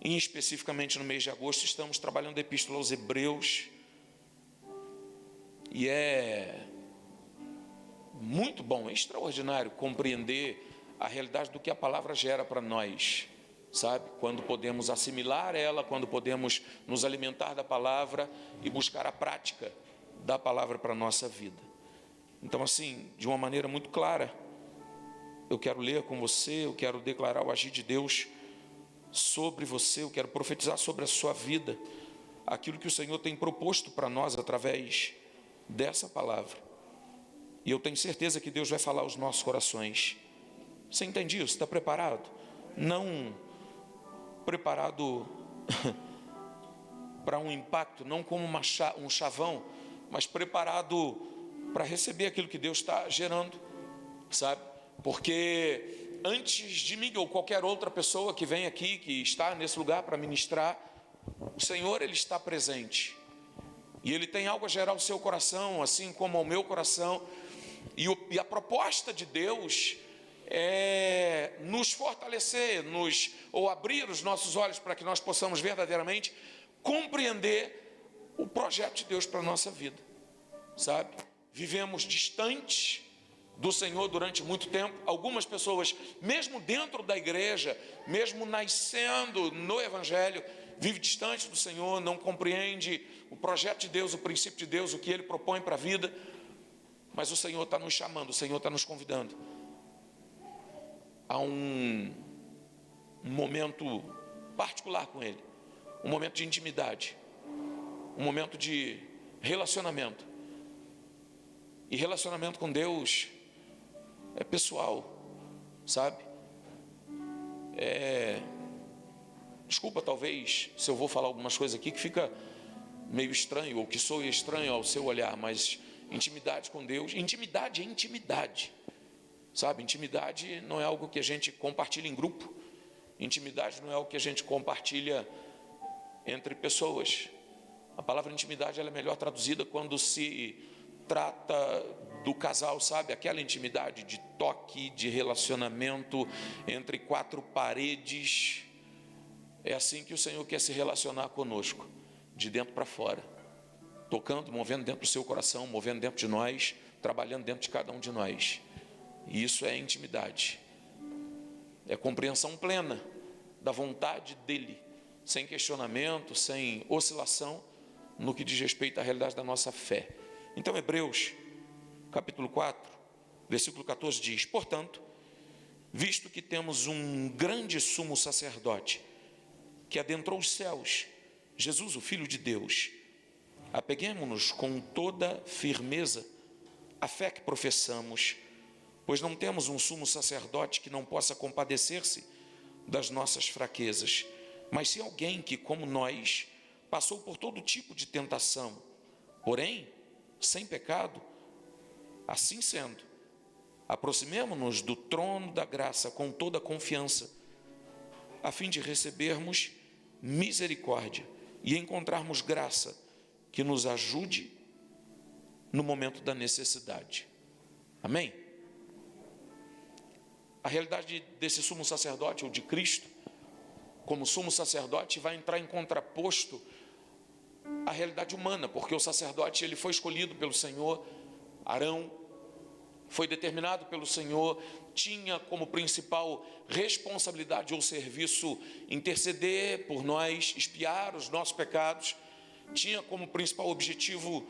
e especificamente no mês de agosto, estamos trabalhando a Epístola aos Hebreus, e é muito bom, é extraordinário compreender a realidade do que a palavra gera para nós, sabe? Quando podemos assimilar ela, quando podemos nos alimentar da palavra e buscar a prática da palavra para a nossa vida. Então, assim, de uma maneira muito clara, eu quero ler com você, eu quero declarar o agir de Deus sobre você, eu quero profetizar sobre a sua vida, aquilo que o Senhor tem proposto para nós através dessa palavra. E eu tenho certeza que Deus vai falar aos nossos corações. Você entende isso? Está preparado? Não preparado para um impacto, não como um chavão, mas preparado para receber aquilo que Deus está gerando, sabe? Porque antes de mim ou qualquer outra pessoa que vem aqui, que está nesse lugar para ministrar, o Senhor, Ele está presente. E Ele tem algo a gerar ao seu coração, assim como ao meu coração. E a proposta de Deus é nos fortalecer, ou abrir os nossos olhos para que nós possamos verdadeiramente compreender o projeto de Deus para a nossa vida, sabe? Vivemos distantes do Senhor durante muito tempo. Algumas pessoas, mesmo dentro da igreja, mesmo nascendo no Evangelho, vive distante do Senhor, não compreende o projeto de Deus, o princípio de Deus, o que Ele propõe para a vida. Mas o Senhor está nos chamando, o Senhor está nos convidando a um momento particular com Ele, um momento de intimidade, um momento de relacionamento. E relacionamento com Deus é pessoal, sabe? Desculpa talvez se eu vou falar algumas coisas aqui que fica meio estranho, ou que soe estranho ao seu olhar, mas intimidade com Deus, intimidade é intimidade, sabe? Intimidade não é algo que a gente compartilha em grupo, intimidade não é algo que a gente compartilha entre pessoas. A palavra intimidade ela é melhor traduzida quando se trata do casal, sabe? Aquela intimidade de toque, de relacionamento entre quatro paredes. É assim que o Senhor quer se relacionar conosco, de dentro para fora, tocando, movendo dentro do seu coração, movendo dentro de nós, trabalhando dentro de cada um de nós. E isso é intimidade, é compreensão plena da vontade dEle, sem questionamento, sem oscilação, no que diz respeito à realidade da nossa fé. Então, Hebreus, capítulo 4, versículo 14 diz: portanto, visto que temos um grande sumo sacerdote, que adentrou os céus, Jesus, o Filho de Deus, apeguemo-nos com toda firmeza à fé que professamos, pois não temos um sumo sacerdote que não possa compadecer-se das nossas fraquezas, mas sim alguém que, como nós, passou por todo tipo de tentação, porém, sem pecado. Assim sendo, aproximemo-nos do trono da graça com toda a confiança, a fim de recebermos misericórdia e encontrarmos graça que nos ajude no momento da necessidade. Amém? A realidade desse sumo sacerdote, ou de Cristo, como sumo sacerdote, vai entrar em contraposto à realidade humana, porque o sacerdote ele foi escolhido pelo Senhor. Arão foi determinado pelo Senhor, tinha como principal responsabilidade ou serviço interceder por nós, expiar os nossos pecados, tinha como principal objetivo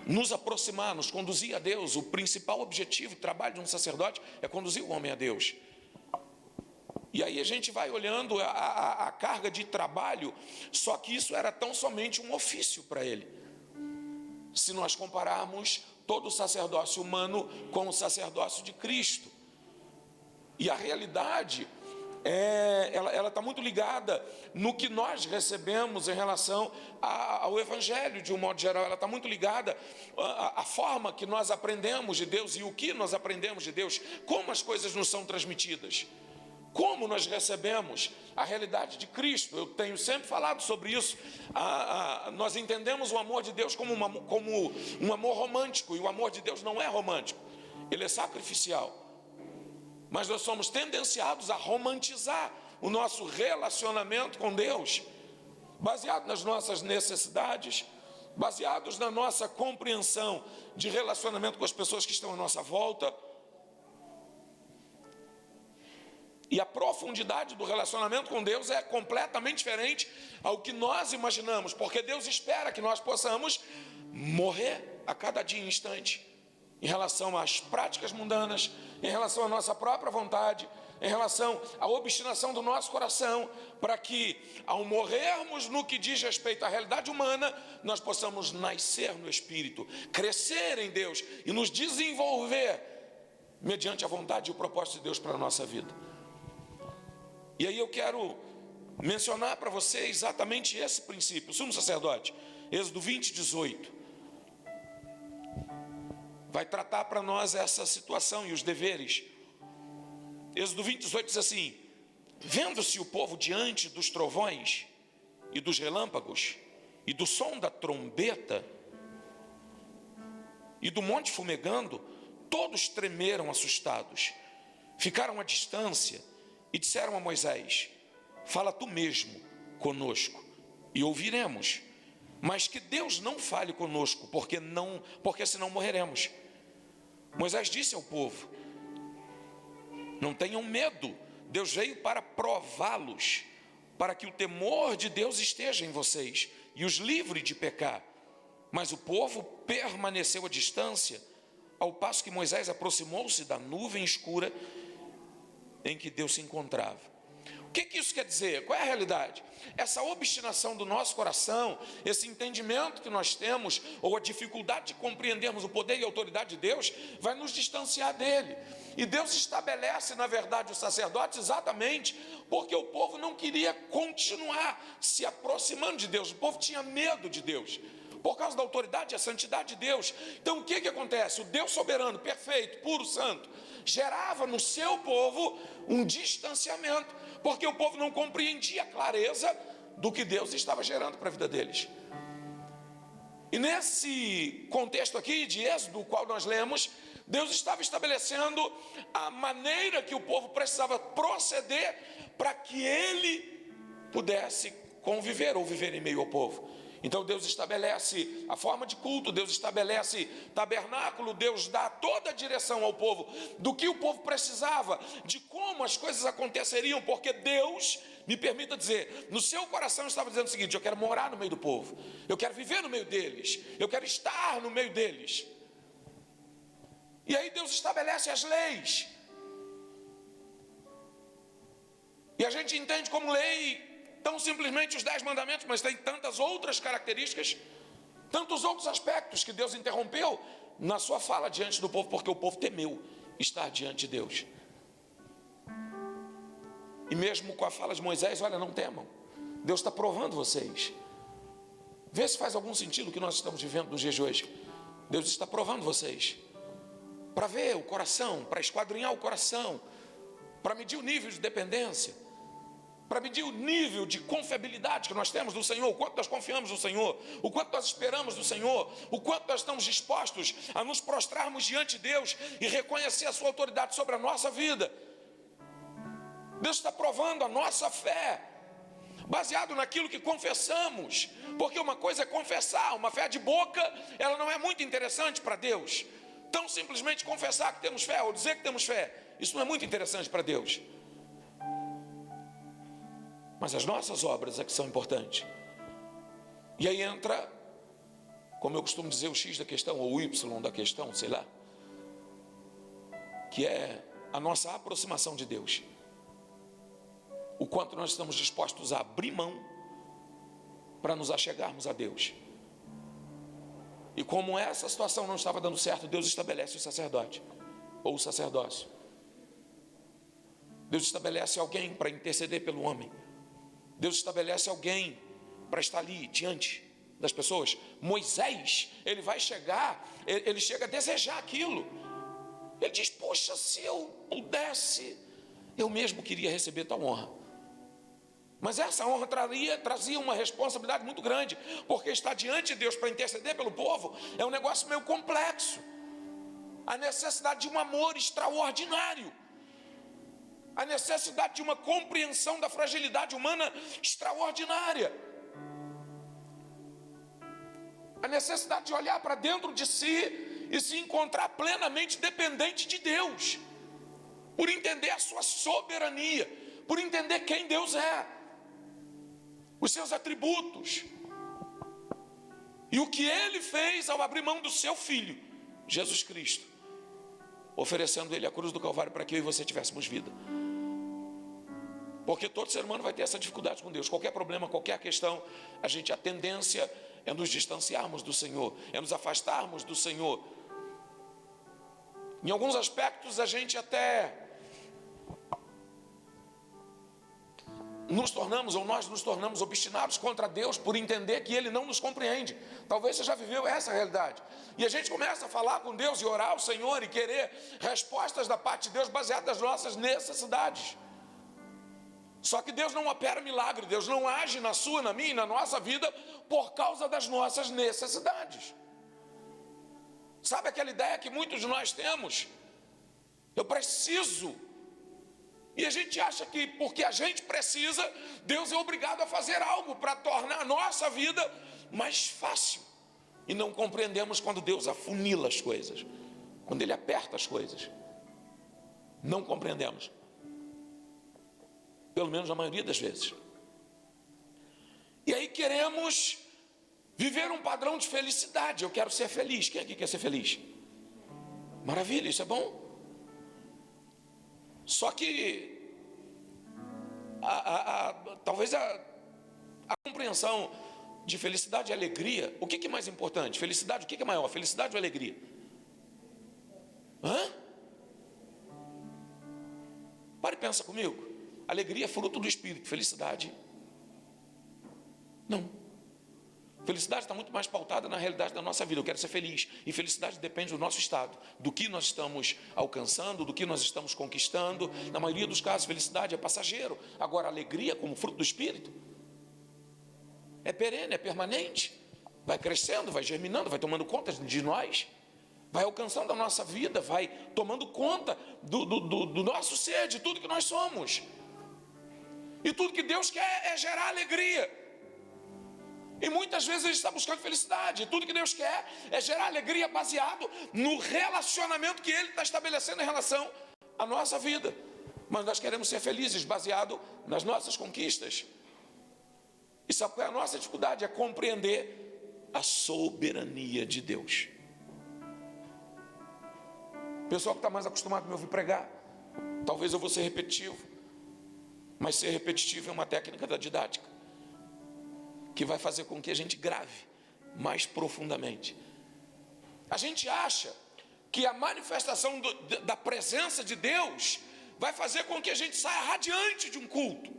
nos aproximar, nos conduzir a Deus. O principal objetivo, o trabalho de um sacerdote é conduzir o homem a Deus. E aí a gente vai olhando a carga de trabalho, só que isso era tão somente um ofício para ele. Se nós compararmos todo o sacerdócio humano com o sacerdócio de Cristo. E a realidade, ela está muito ligada no que nós recebemos em relação ao Evangelho, de um modo geral. Ela está muito ligada à forma que nós aprendemos de Deus e o que nós aprendemos de Deus, como as coisas nos são transmitidas. Como nós recebemos a realidade de Cristo. Eu tenho sempre falado sobre isso. Nós entendemos o amor de Deus como um amor romântico, e o amor de Deus não é romântico, ele é sacrificial. Mas nós somos tendenciados a romantizar o nosso relacionamento com Deus, baseado nas nossas necessidades, baseados na nossa compreensão de relacionamento com as pessoas que estão à nossa volta. E a profundidade do relacionamento com Deus é completamente diferente ao que nós imaginamos, porque Deus espera que nós possamos morrer a cada dia e instante, em relação às práticas mundanas, em relação à nossa própria vontade, em relação à obstinação do nosso coração, para que, ao morrermos no que diz respeito à realidade humana, nós possamos nascer no Espírito, crescer em Deus e nos desenvolver mediante a vontade e o propósito de Deus para a nossa vida. E aí eu quero mencionar para você exatamente esse princípio. O sumo sacerdote, Êxodo 20, 18, vai tratar para nós essa situação e os deveres. Êxodo 20, 18 diz assim: vendo-se o povo diante dos trovões e dos relâmpagos e do som da trombeta e do monte fumegando, todos tremeram assustados, ficaram à distância e disseram a Moisés: fala tu mesmo conosco e ouviremos, mas que Deus não fale conosco, porque senão morreremos. Moisés disse ao povo: não tenham medo, Deus veio para prová-los, para que o temor de Deus esteja em vocês e os livre de pecar. Mas o povo permaneceu à distância, ao passo que Moisés aproximou-se da nuvem escura em que Deus se encontrava. O que isso quer dizer? Qual é a realidade? Essa obstinação do nosso coração, esse entendimento que nós temos, ou a dificuldade de compreendermos o poder e a autoridade de Deus, vai nos distanciar dele. E Deus estabelece, na verdade, os sacerdotes exatamente porque o povo não queria continuar se aproximando de Deus. O povo tinha medo de Deus, por causa da autoridade e a santidade de Deus. Então o que acontece? O Deus soberano, perfeito, puro, santo, gerava no seu povo um distanciamento, porque o povo não compreendia a clareza do que Deus estava gerando para a vida deles. E nesse contexto aqui de Êxodo, o qual nós lemos, Deus estava estabelecendo a maneira que o povo precisava proceder para que ele pudesse conviver ou viver em meio ao povo. Então Deus estabelece a forma de culto, Deus estabelece tabernáculo, Deus dá toda a direção ao povo, do que o povo precisava, de como as coisas aconteceriam, porque Deus, me permita dizer, no seu coração estava dizendo o seguinte: eu quero morar no meio do povo, eu quero viver no meio deles, eu quero estar no meio deles. E aí Deus estabelece as leis, e a gente entende como lei tão simplesmente os 10 mandamentos, mas tem tantas outras características, tantos outros aspectos que Deus interrompeu na sua fala diante do povo, porque o povo temeu estar diante de Deus. E mesmo com a fala de Moisés: olha, não temam, Deus está provando vocês. Vê se faz algum sentido o que nós estamos vivendo nos dias de hoje. Deus está provando vocês, para ver o coração, para esquadrinhar o coração, para medir o nível de dependência, para medir o nível de confiabilidade que nós temos do Senhor, o quanto nós confiamos no Senhor, o quanto nós esperamos do Senhor, o quanto nós estamos dispostos a nos prostrarmos diante de Deus e reconhecer a sua autoridade sobre a nossa vida. Deus está provando a nossa fé, baseado naquilo que confessamos, porque uma coisa é confessar, uma fé de boca, ela não é muito interessante para Deus. Tão simplesmente confessar que temos fé, ou dizer que temos fé, isso não é muito interessante para Deus. Mas as nossas obras é que são importantes. E aí entra, como eu costumo dizer, o X da questão, ou o Y da questão, sei lá, que é a nossa aproximação de Deus. O quanto nós estamos dispostos a abrir mão para nos achegarmos a Deus. E como essa situação não estava dando certo, Deus estabelece o sacerdote, ou o sacerdócio. Deus estabelece alguém para interceder pelo homem. Deus estabelece alguém para estar ali diante das pessoas. Moisés, ele vai chegar, ele chega a desejar aquilo. Ele diz: poxa, se eu pudesse, eu mesmo queria receber tal honra. Mas essa honra trazia uma responsabilidade muito grande, porque estar diante de Deus para interceder pelo povo é um negócio meio complexo. A necessidade de um amor extraordinário. a necessidade de uma compreensão da fragilidade humana extraordinária, a necessidade de olhar para dentro de si e se encontrar plenamente dependente de Deus, por entender a sua soberania, por entender quem Deus é, os seus atributos, e o que Ele fez ao abrir mão do seu Filho, Jesus Cristo, oferecendo Ele a cruz do Calvário para que eu e você tivéssemos vida. Porque todo ser humano vai ter essa dificuldade com Deus. Qualquer problema, qualquer questão, a tendência é nos distanciarmos do Senhor, é nos afastarmos do Senhor. Em alguns aspectos a gente até nós nos tornamos obstinados contra Deus por entender que Ele não nos compreende. Talvez você já viveu essa realidade. E a gente começa a falar com Deus e orar ao Senhor e querer respostas da parte de Deus baseadas nas nossas necessidades. Só que Deus não opera milagre, Deus não age na sua, na minha e na nossa vida por causa das nossas necessidades. Sabe aquela ideia que muitos de nós temos? Eu preciso. E a gente acha que porque a gente precisa, Deus é obrigado a fazer algo para tornar a nossa vida mais fácil. E não compreendemos quando Deus afunila as coisas, quando Ele aperta as coisas. Não compreendemos. Pelo menos a maioria das vezes. E aí queremos viver um padrão de felicidade. Eu quero ser feliz. Quem aqui quer ser feliz? Maravilha, isso é bom. Só que talvez a compreensão de felicidade e alegria, o que é mais importante? Felicidade, o que é maior? Felicidade ou alegria? Pare e pensa comigo. Alegria é fruto do Espírito, felicidade não. Felicidade está muito mais pautada na realidade da nossa vida. Eu quero ser feliz. E felicidade depende do nosso estado, do que nós estamos alcançando, do que nós estamos conquistando. Na maioria dos casos, felicidade é passageiro. Agora, alegria, como fruto do Espírito, é perene, é permanente. Vai crescendo, vai germinando, vai tomando conta de nós. Vai alcançando a nossa vida, vai tomando conta do nosso ser, de tudo que nós somos. E tudo que Deus quer é gerar alegria. E muitas vezes a gente está buscando felicidade. E tudo que Deus quer é gerar alegria baseado no relacionamento que Ele está estabelecendo em relação à nossa vida. Mas nós queremos ser felizes baseado nas nossas conquistas. E sabe qual é a nossa dificuldade? É compreender a soberania de Deus. O pessoal que está mais acostumado a me ouvir pregar, talvez eu vou ser repetitivo. Mas ser repetitivo é uma técnica da didática que vai fazer com que a gente grave mais profundamente. A gente acha que a manifestação da presença de Deus vai fazer com que a gente saia radiante de um culto.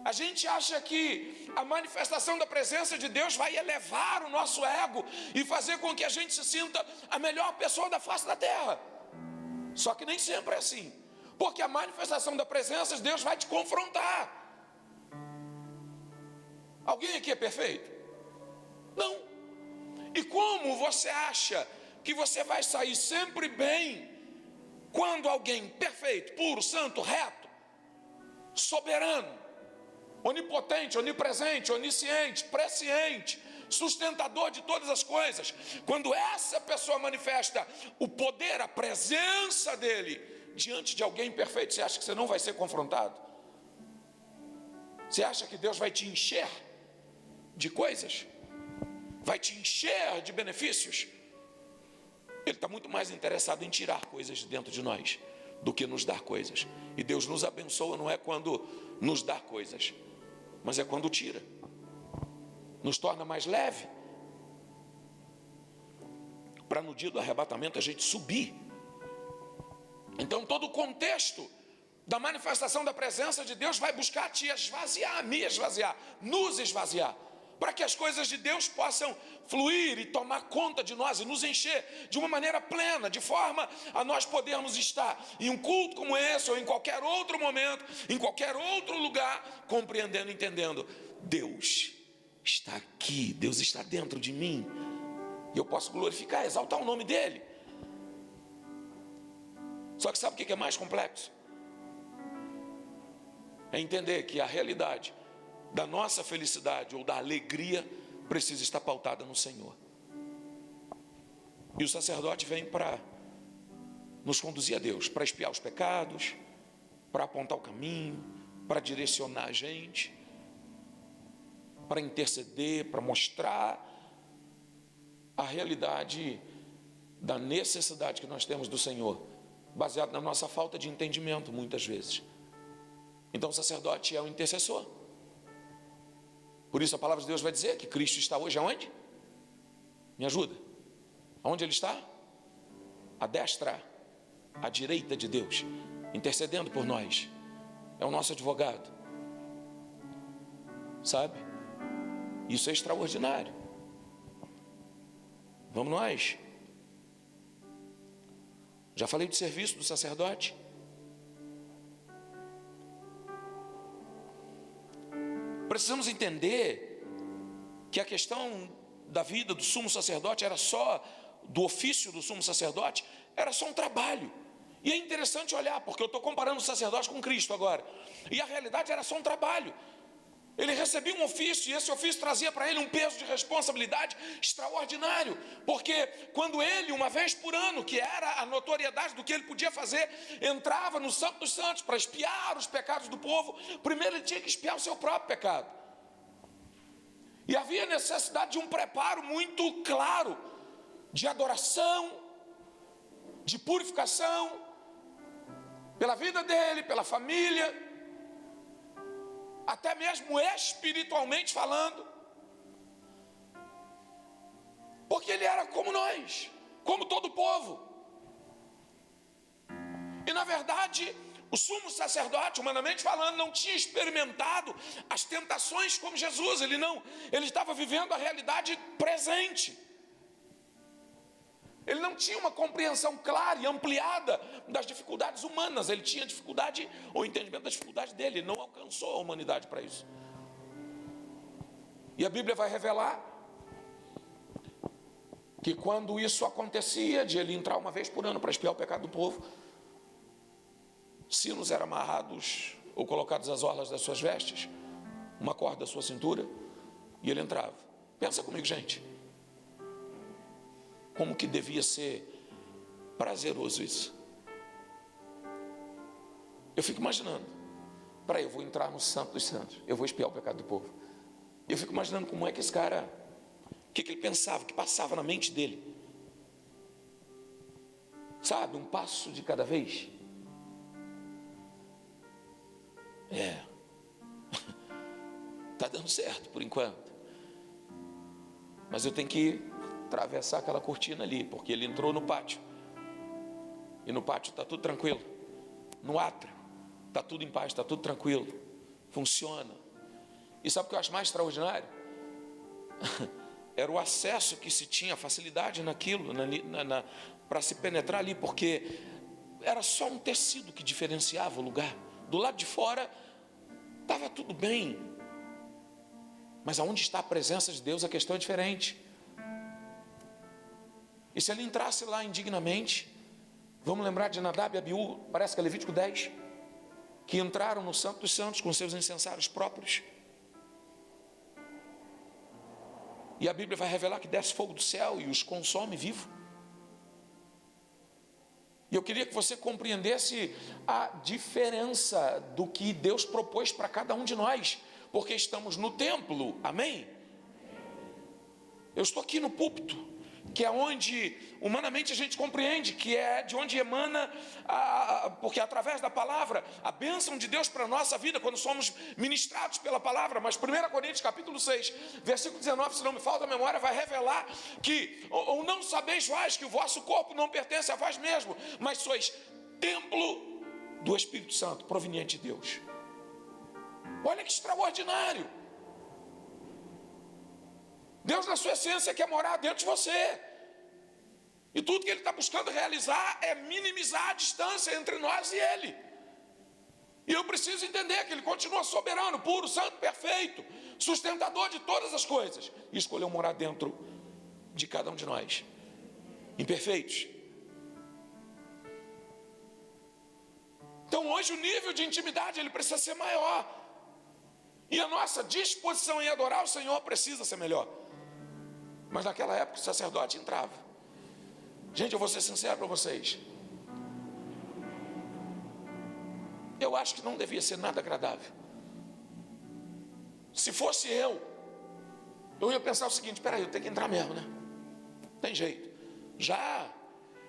A gente acha que a manifestação da presença de Deus vai elevar o nosso ego e fazer com que a gente se sinta a melhor pessoa da face da terra. Só que nem sempre é assim. Porque a manifestação da presença de Deus vai te confrontar. Alguém aqui é perfeito? Não. E como você acha que você vai sair sempre bem quando alguém perfeito, puro, santo, reto, soberano, onipotente, onipresente, onisciente, presciente, sustentador de todas as coisas, quando essa pessoa manifesta o poder, a presença dele diante de alguém perfeito, você acha que você não vai ser confrontado? Você acha que Deus vai te encher de coisas? Vai te encher de benefícios? Ele está muito mais interessado em tirar coisas de dentro de nós do que nos dar coisas. E Deus nos abençoa não é quando nos dá coisas, mas é quando tira. Nos torna mais leve, para no dia do arrebatamento a gente subir. Então todo o contexto da manifestação da presença de Deus vai buscar te esvaziar, me esvaziar, nos esvaziar, para que as coisas de Deus possam fluir e tomar conta de nós e nos encher de uma maneira plena, de forma a nós podermos estar em um culto como esse ou em qualquer outro momento, em qualquer outro lugar, compreendendo, entendendo, Deus está aqui, Deus está dentro de mim, e eu posso glorificar, exaltar o nome dele. Só que sabe o que é mais complexo? É entender que a realidade da nossa felicidade ou da alegria precisa estar pautada no Senhor. E o sacerdote vem para nos conduzir a Deus, para expiar os pecados, para apontar o caminho, para direcionar a gente, para interceder, para mostrar a realidade da necessidade que nós temos do Senhor, baseado na nossa falta de entendimento, muitas vezes. Então o sacerdote é o intercessor. Por isso a palavra de Deus vai dizer que Cristo está hoje aonde? Me ajuda. Aonde Ele está? À destra, à direita de Deus, intercedendo por nós. É o nosso advogado. Sabe? Isso é extraordinário. Vamos nós. Já falei do serviço do sacerdote. Precisamos entender que a questão da vida do sumo sacerdote era só, do ofício do sumo sacerdote, era só um trabalho. E é interessante olhar, porque eu estou comparando o sacerdote com Cristo agora. E a realidade era só um trabalho. Ele recebia um ofício, e esse ofício trazia para ele um peso de responsabilidade extraordinário, porque quando ele, uma vez por ano, que era a notoriedade do que ele podia fazer, entrava no Santo dos Santos para expiar os pecados do povo, primeiro ele tinha que expiar o seu próprio pecado. E havia necessidade de um preparo muito claro, de adoração, de purificação, pela vida dele, pela família, até mesmo espiritualmente falando, porque ele era como nós, como todo o povo. E na verdade, o sumo sacerdote, humanamente falando, não tinha experimentado as tentações como Jesus. Ele estava vivendo a realidade presente. Ele não tinha uma compreensão clara e ampliada das dificuldades humanas. Ele tinha dificuldade, ou entendimento da dificuldade dele. Ele não alcançou a humanidade para isso. E a Bíblia vai revelar que quando isso acontecia, de ele entrar uma vez por ano para expiar o pecado do povo, sinos eram amarrados ou colocados às orlas das suas vestes, uma corda da sua cintura, e ele entrava. Pensa comigo, gente. Como que devia ser prazeroso isso. Eu fico imaginando, eu vou entrar no Santo dos Santos, eu vou expiar o pecado do povo. Eu fico imaginando como é que esse cara, o que ele pensava, o que passava na mente dele. Sabe, um passo de cada vez. Está dando certo por enquanto. Mas eu tenho que atravessar aquela cortina ali, porque ele entrou no pátio. E no pátio está tudo tranquilo. No átrio está tudo em paz, está tudo tranquilo. Funciona. E sabe o que eu acho mais extraordinário? Era o acesso que se tinha, a facilidade naquilo, para se penetrar ali, porque era só um tecido que diferenciava o lugar. Do lado de fora estava tudo bem, mas aonde está a presença de Deus, a questão é diferente. E se ele entrasse lá indignamente, vamos lembrar de Nadab e Abiú, parece que é Levítico 10, que entraram no Santo dos Santos com seus incensários próprios. E a Bíblia vai revelar que desce fogo do céu e os consome vivo. E eu queria que você compreendesse a diferença do que Deus propôs para cada um de nós, porque estamos no templo, amém? Eu estou aqui no púlpito, que é onde humanamente a gente compreende que é de onde emana, porque através da palavra, a bênção de Deus para a nossa vida, quando somos ministrados pela palavra. Mas 1 Coríntios capítulo 6, versículo 19, se não me falta a memória, vai revelar que, ou não sabeis vós que o vosso corpo não pertence a vós mesmo, mas sois templo do Espírito Santo, proveniente de Deus. Olha que extraordinário! Deus, na sua essência, quer morar dentro de você. E tudo que Ele está buscando realizar é minimizar a distância entre nós e Ele. E eu preciso entender que Ele continua soberano, puro, santo, perfeito, sustentador de todas as coisas. E escolheu morar dentro de cada um de nós, imperfeitos. Então hoje o nível de intimidade ele precisa ser maior. E a nossa disposição em adorar o Senhor precisa ser melhor. Mas naquela época o sacerdote entrava. Gente, eu vou ser sincero para vocês. Eu acho que não devia ser nada agradável. Se fosse eu ia pensar o seguinte: peraí, eu tenho que entrar mesmo, né? Tem jeito. Já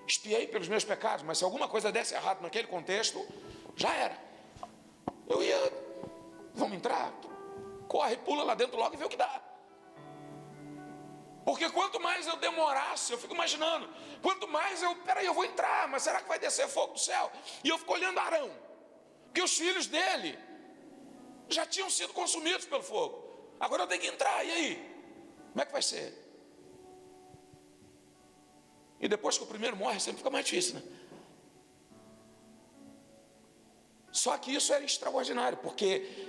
espiei pelos meus pecados, mas se alguma coisa desse errado naquele contexto, já era. Eu ia, vamos entrar? Corre, pula lá dentro logo e vê o que dá. Porque quanto mais eu demorasse, eu fico imaginando, quanto mais eu vou entrar, mas será que vai descer fogo do céu? E eu fico olhando Arão, porque os filhos dele já tinham sido consumidos pelo fogo. Agora eu tenho que entrar, e aí? Como é que vai ser? E depois que o primeiro morre, sempre fica mais difícil, né? Só que isso era extraordinário, porque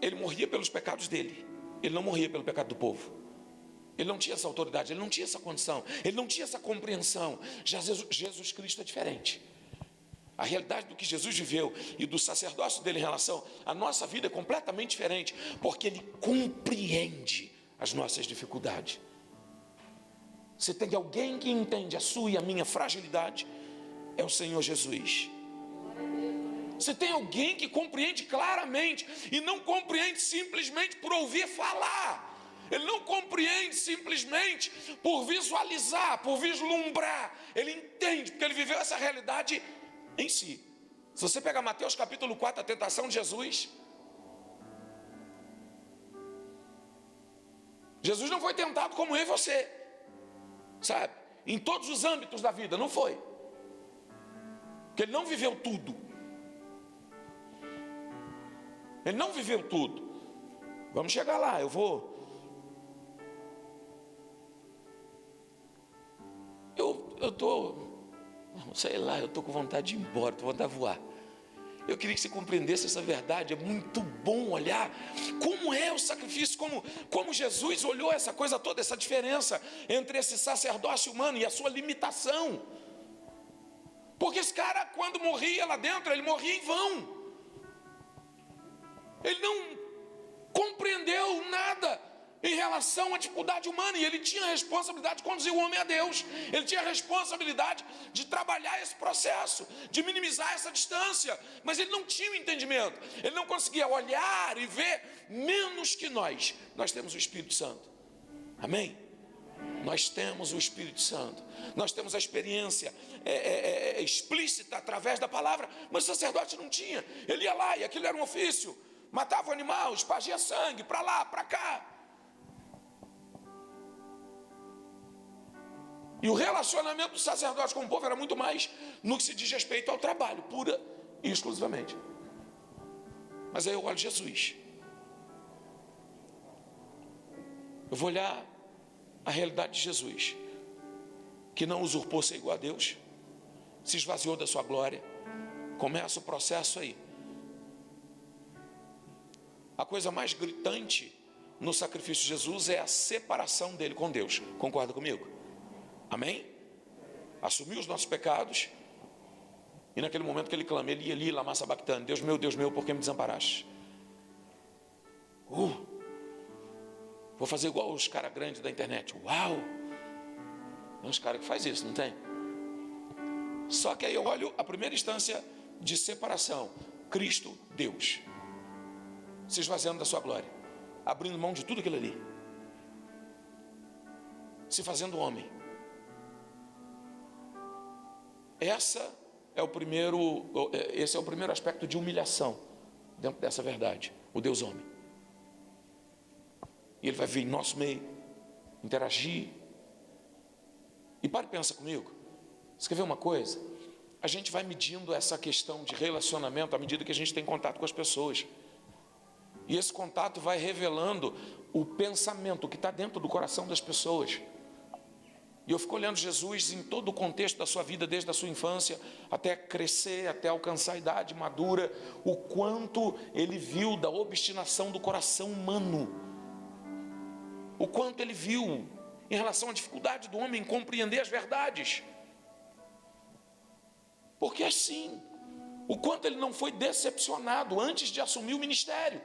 ele morria pelos pecados dele, ele não morria pelo pecado do povo. Ele não tinha essa autoridade, ele não tinha essa condição, ele não tinha essa compreensão. Já Jesus Cristo é diferente. A realidade do que Jesus viveu e do sacerdócio dele em relação à nossa vida é completamente diferente, porque ele compreende as nossas dificuldades. Se tem alguém que entende a sua e a minha fragilidade, é o Senhor Jesus. Se tem alguém que compreende claramente e não compreende simplesmente por ouvir falar, ele não compreende simplesmente por visualizar, por vislumbrar, ele entende, porque ele viveu essa realidade em si. Se você pegar Mateus capítulo 4, a tentação de Jesus, Jesus não foi tentado como eu e você, sabe? Em todos os âmbitos da vida, não foi. Porque ele não viveu tudo. Ele não viveu tudo. Vamos chegar lá, eu estou com vontade de ir embora, estou com vontade de voar. Eu queria que você compreendesse essa verdade. É muito bom olhar como é o sacrifício, como Jesus olhou essa coisa toda, essa diferença entre esse sacerdócio humano e a sua limitação. Porque esse cara, quando morria lá dentro, ele morria em vão. Ele não compreendeu nada em relação à dificuldade humana, e ele tinha a responsabilidade de conduzir o homem a Deus. Ele tinha a responsabilidade de trabalhar esse processo, de minimizar essa distância, mas ele não tinha o entendimento. Ele não conseguia olhar e ver menos que nós. Nós temos o Espírito Santo. Amém? Nós temos o Espírito Santo. Nós temos a experiência explícita através da palavra, mas o sacerdote não tinha. Ele ia lá e aquilo era um ofício. Matava o animal, espargia sangue, para lá, para cá. E o relacionamento do sacerdote com o povo era muito mais no que se diz respeito ao trabalho, pura e exclusivamente. Mas aí eu olho Jesus. Eu vou olhar a realidade de Jesus, que não usurpou ser igual a Deus, se esvaziou da sua glória. Começa o processo aí. A coisa mais gritante no sacrifício de Jesus é a separação dele com Deus. Concorda comigo? Amém? Assumiu os nossos pecados. E naquele momento que ele clama, Eli, Eli, lama sabachthani, Deus meu, por que me desamparaste? Vou fazer igual os caras grandes da internet. Uau! Tem uns caras que fazem isso, não tem? Só que aí eu olho a primeira instância de separação. Cristo, Deus, se esvaziando da sua glória, abrindo mão de tudo aquilo ali, se fazendo homem. Esse é o primeiro aspecto de humilhação dentro dessa verdade, o Deus homem. E ele vai vir em nosso meio, interagir. E para e pensa comigo. Você quer ver uma coisa? A gente vai medindo essa questão de relacionamento à medida que a gente tem contato com as pessoas. E esse contato vai revelando o pensamento, o que está dentro do coração das pessoas. E eu fico olhando Jesus em todo o contexto da sua vida, desde a sua infância até crescer, até alcançar a idade madura, o quanto ele viu da obstinação do coração humano, o quanto ele viu em relação à dificuldade do homem em compreender as verdades. Porque assim, o quanto ele não foi decepcionado antes de assumir o ministério,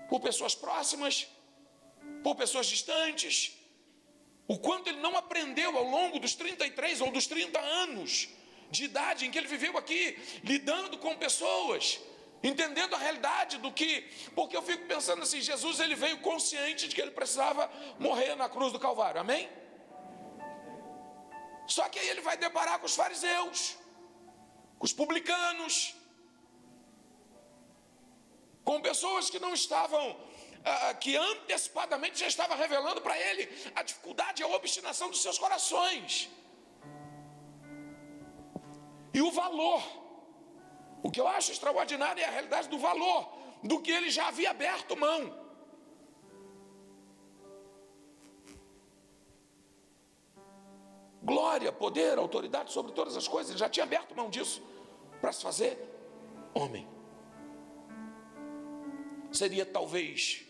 por pessoas próximas, por pessoas distantes, o quanto ele não aprendeu ao longo dos 33 ou dos 30 anos de idade em que ele viveu aqui, lidando com pessoas, entendendo a realidade do que, porque eu fico pensando assim, Jesus ele veio consciente de que ele precisava morrer na cruz do Calvário, amém? Só que aí ele vai deparar com os fariseus, com os publicanos, com pessoas que não estavam, que antecipadamente já estava revelando para ele a dificuldade e a obstinação dos seus corações. E o valor, o que eu acho extraordinário é a realidade do valor, do que ele já havia aberto mão. Glória, poder, autoridade sobre todas as coisas, ele já tinha aberto mão disso, para se fazer homem. Seria talvez,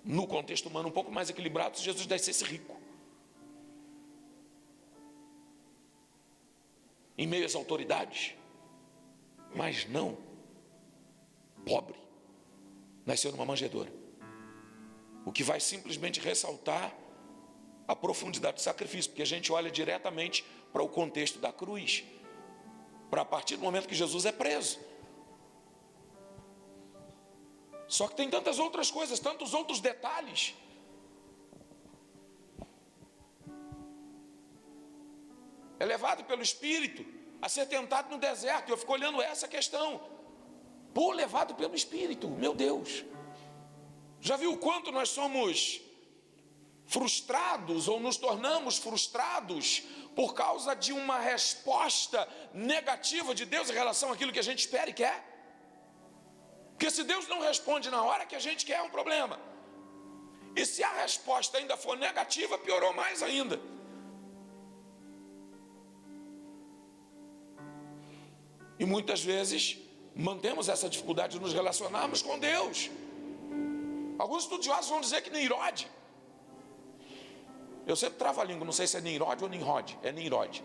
no contexto humano, um pouco mais equilibrado se Jesus descesse rico, em meio às autoridades, mas não, pobre, nasceu numa manjedoura, o que vai simplesmente ressaltar a profundidade do sacrifício, porque a gente olha diretamente para o contexto da cruz, para a partir do momento que Jesus é preso. Só que tem tantas outras coisas, tantos outros detalhes. É levado pelo Espírito a ser tentado no deserto. Eu fico olhando essa questão. Pô, levado pelo Espírito, meu Deus. Já viu o quanto nós somos frustrados ou nos tornamos frustrados por causa de uma resposta negativa de Deus em relação àquilo que a gente espera e quer? Porque se Deus não responde na hora que a gente quer, é um problema. E se a resposta ainda for negativa, piorou mais ainda. E muitas vezes mantemos essa dificuldade de nos relacionarmos com Deus. Alguns estudiosos vão dizer que Nimrod, eu sempre travo a língua, não sei se é Nimrod ou Nimrod, é Nimrod,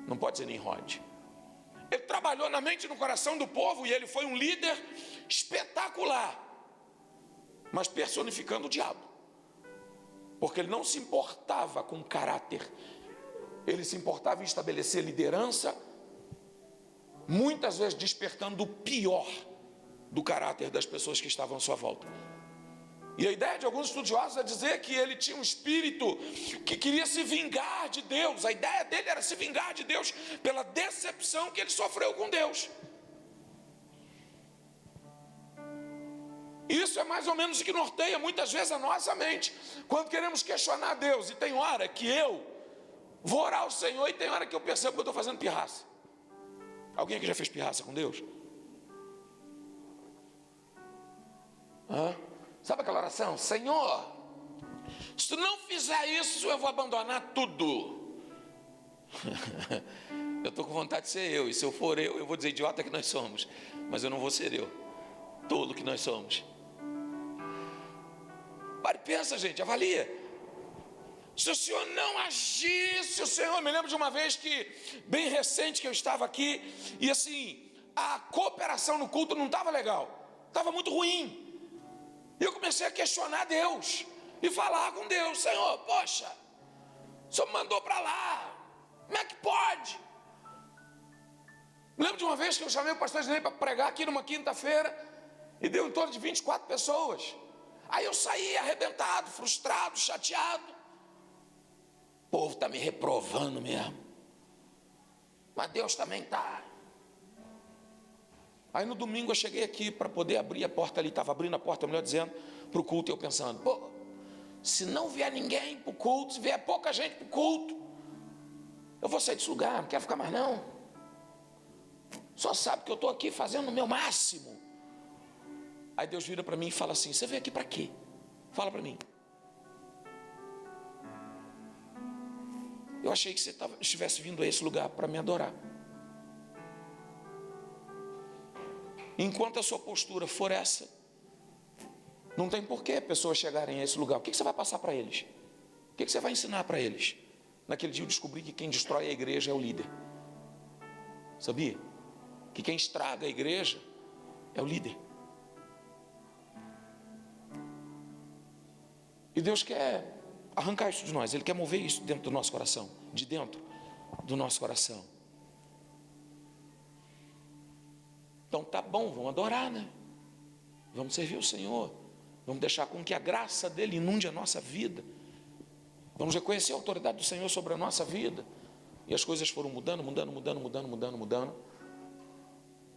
não pode ser Nimrod. Ele trabalhou na mente e no coração do povo e ele foi um líder espetacular, mas personificando o diabo, porque ele não se importava com caráter, ele se importava em estabelecer liderança, muitas vezes despertando o pior do caráter das pessoas que estavam à sua volta. E a ideia de alguns estudiosos é dizer que ele tinha um espírito que queria se vingar de Deus. A ideia dele era se vingar de Deus pela decepção que ele sofreu com Deus. Isso é mais ou menos o que norteia muitas vezes a nossa mente, quando queremos questionar Deus. E tem hora que eu vou orar ao Senhor e tem hora que eu percebo que eu estou fazendo pirraça. Alguém aqui já fez pirraça com Deus? Sabe aquela oração? Senhor, se tu não fizer isso, eu vou abandonar tudo. Eu estou com vontade de ser eu. E se eu for eu vou dizer idiota que nós somos. Mas eu não vou ser eu. Tolo que nós somos. Pare, pensa, gente, avalia. Se o Senhor não agisse, o Senhor... Eu me lembro de uma vez que, bem recente, que eu estava aqui, e assim, a cooperação no culto não estava legal, estava muito ruim. E eu comecei a questionar Deus, e falar com Deus, Senhor, poxa, o Senhor me mandou para lá, como é que pode? Me lembro de uma vez que eu chamei o pastor Ginei para pregar aqui numa quinta-feira, e deu em torno de 24 pessoas. Aí eu saí arrebentado, frustrado, chateado. O povo está me reprovando mesmo. Mas Deus também está. Aí no domingo eu cheguei aqui para poder abrir a porta ali. Estava abrindo a porta, melhor dizendo, para o culto. E eu pensando, pô, se não vier ninguém para o culto, se vier pouca gente para o culto, eu vou sair desse lugar, não quero ficar mais não. Só sabe que eu estou aqui fazendo o meu máximo. Aí Deus vira para mim e fala assim, você veio aqui para quê? Fala para mim. Eu achei que você estivesse vindo a esse lugar para me adorar. Enquanto a sua postura for essa, não tem porquê pessoas chegarem a esse lugar. O que você vai passar para eles? O que você vai ensinar para eles? Naquele dia eu descobri que quem destrói a igreja é o líder. Sabia? Que quem estraga a igreja é o líder. E Deus quer arrancar isso de nós. Ele quer mover isso dentro do nosso coração. De dentro do nosso coração. Então tá bom, vamos adorar, né? Vamos servir o Senhor. Vamos deixar com que a graça dele inunde a nossa vida. Vamos reconhecer a autoridade do Senhor sobre a nossa vida. E as coisas foram mudando.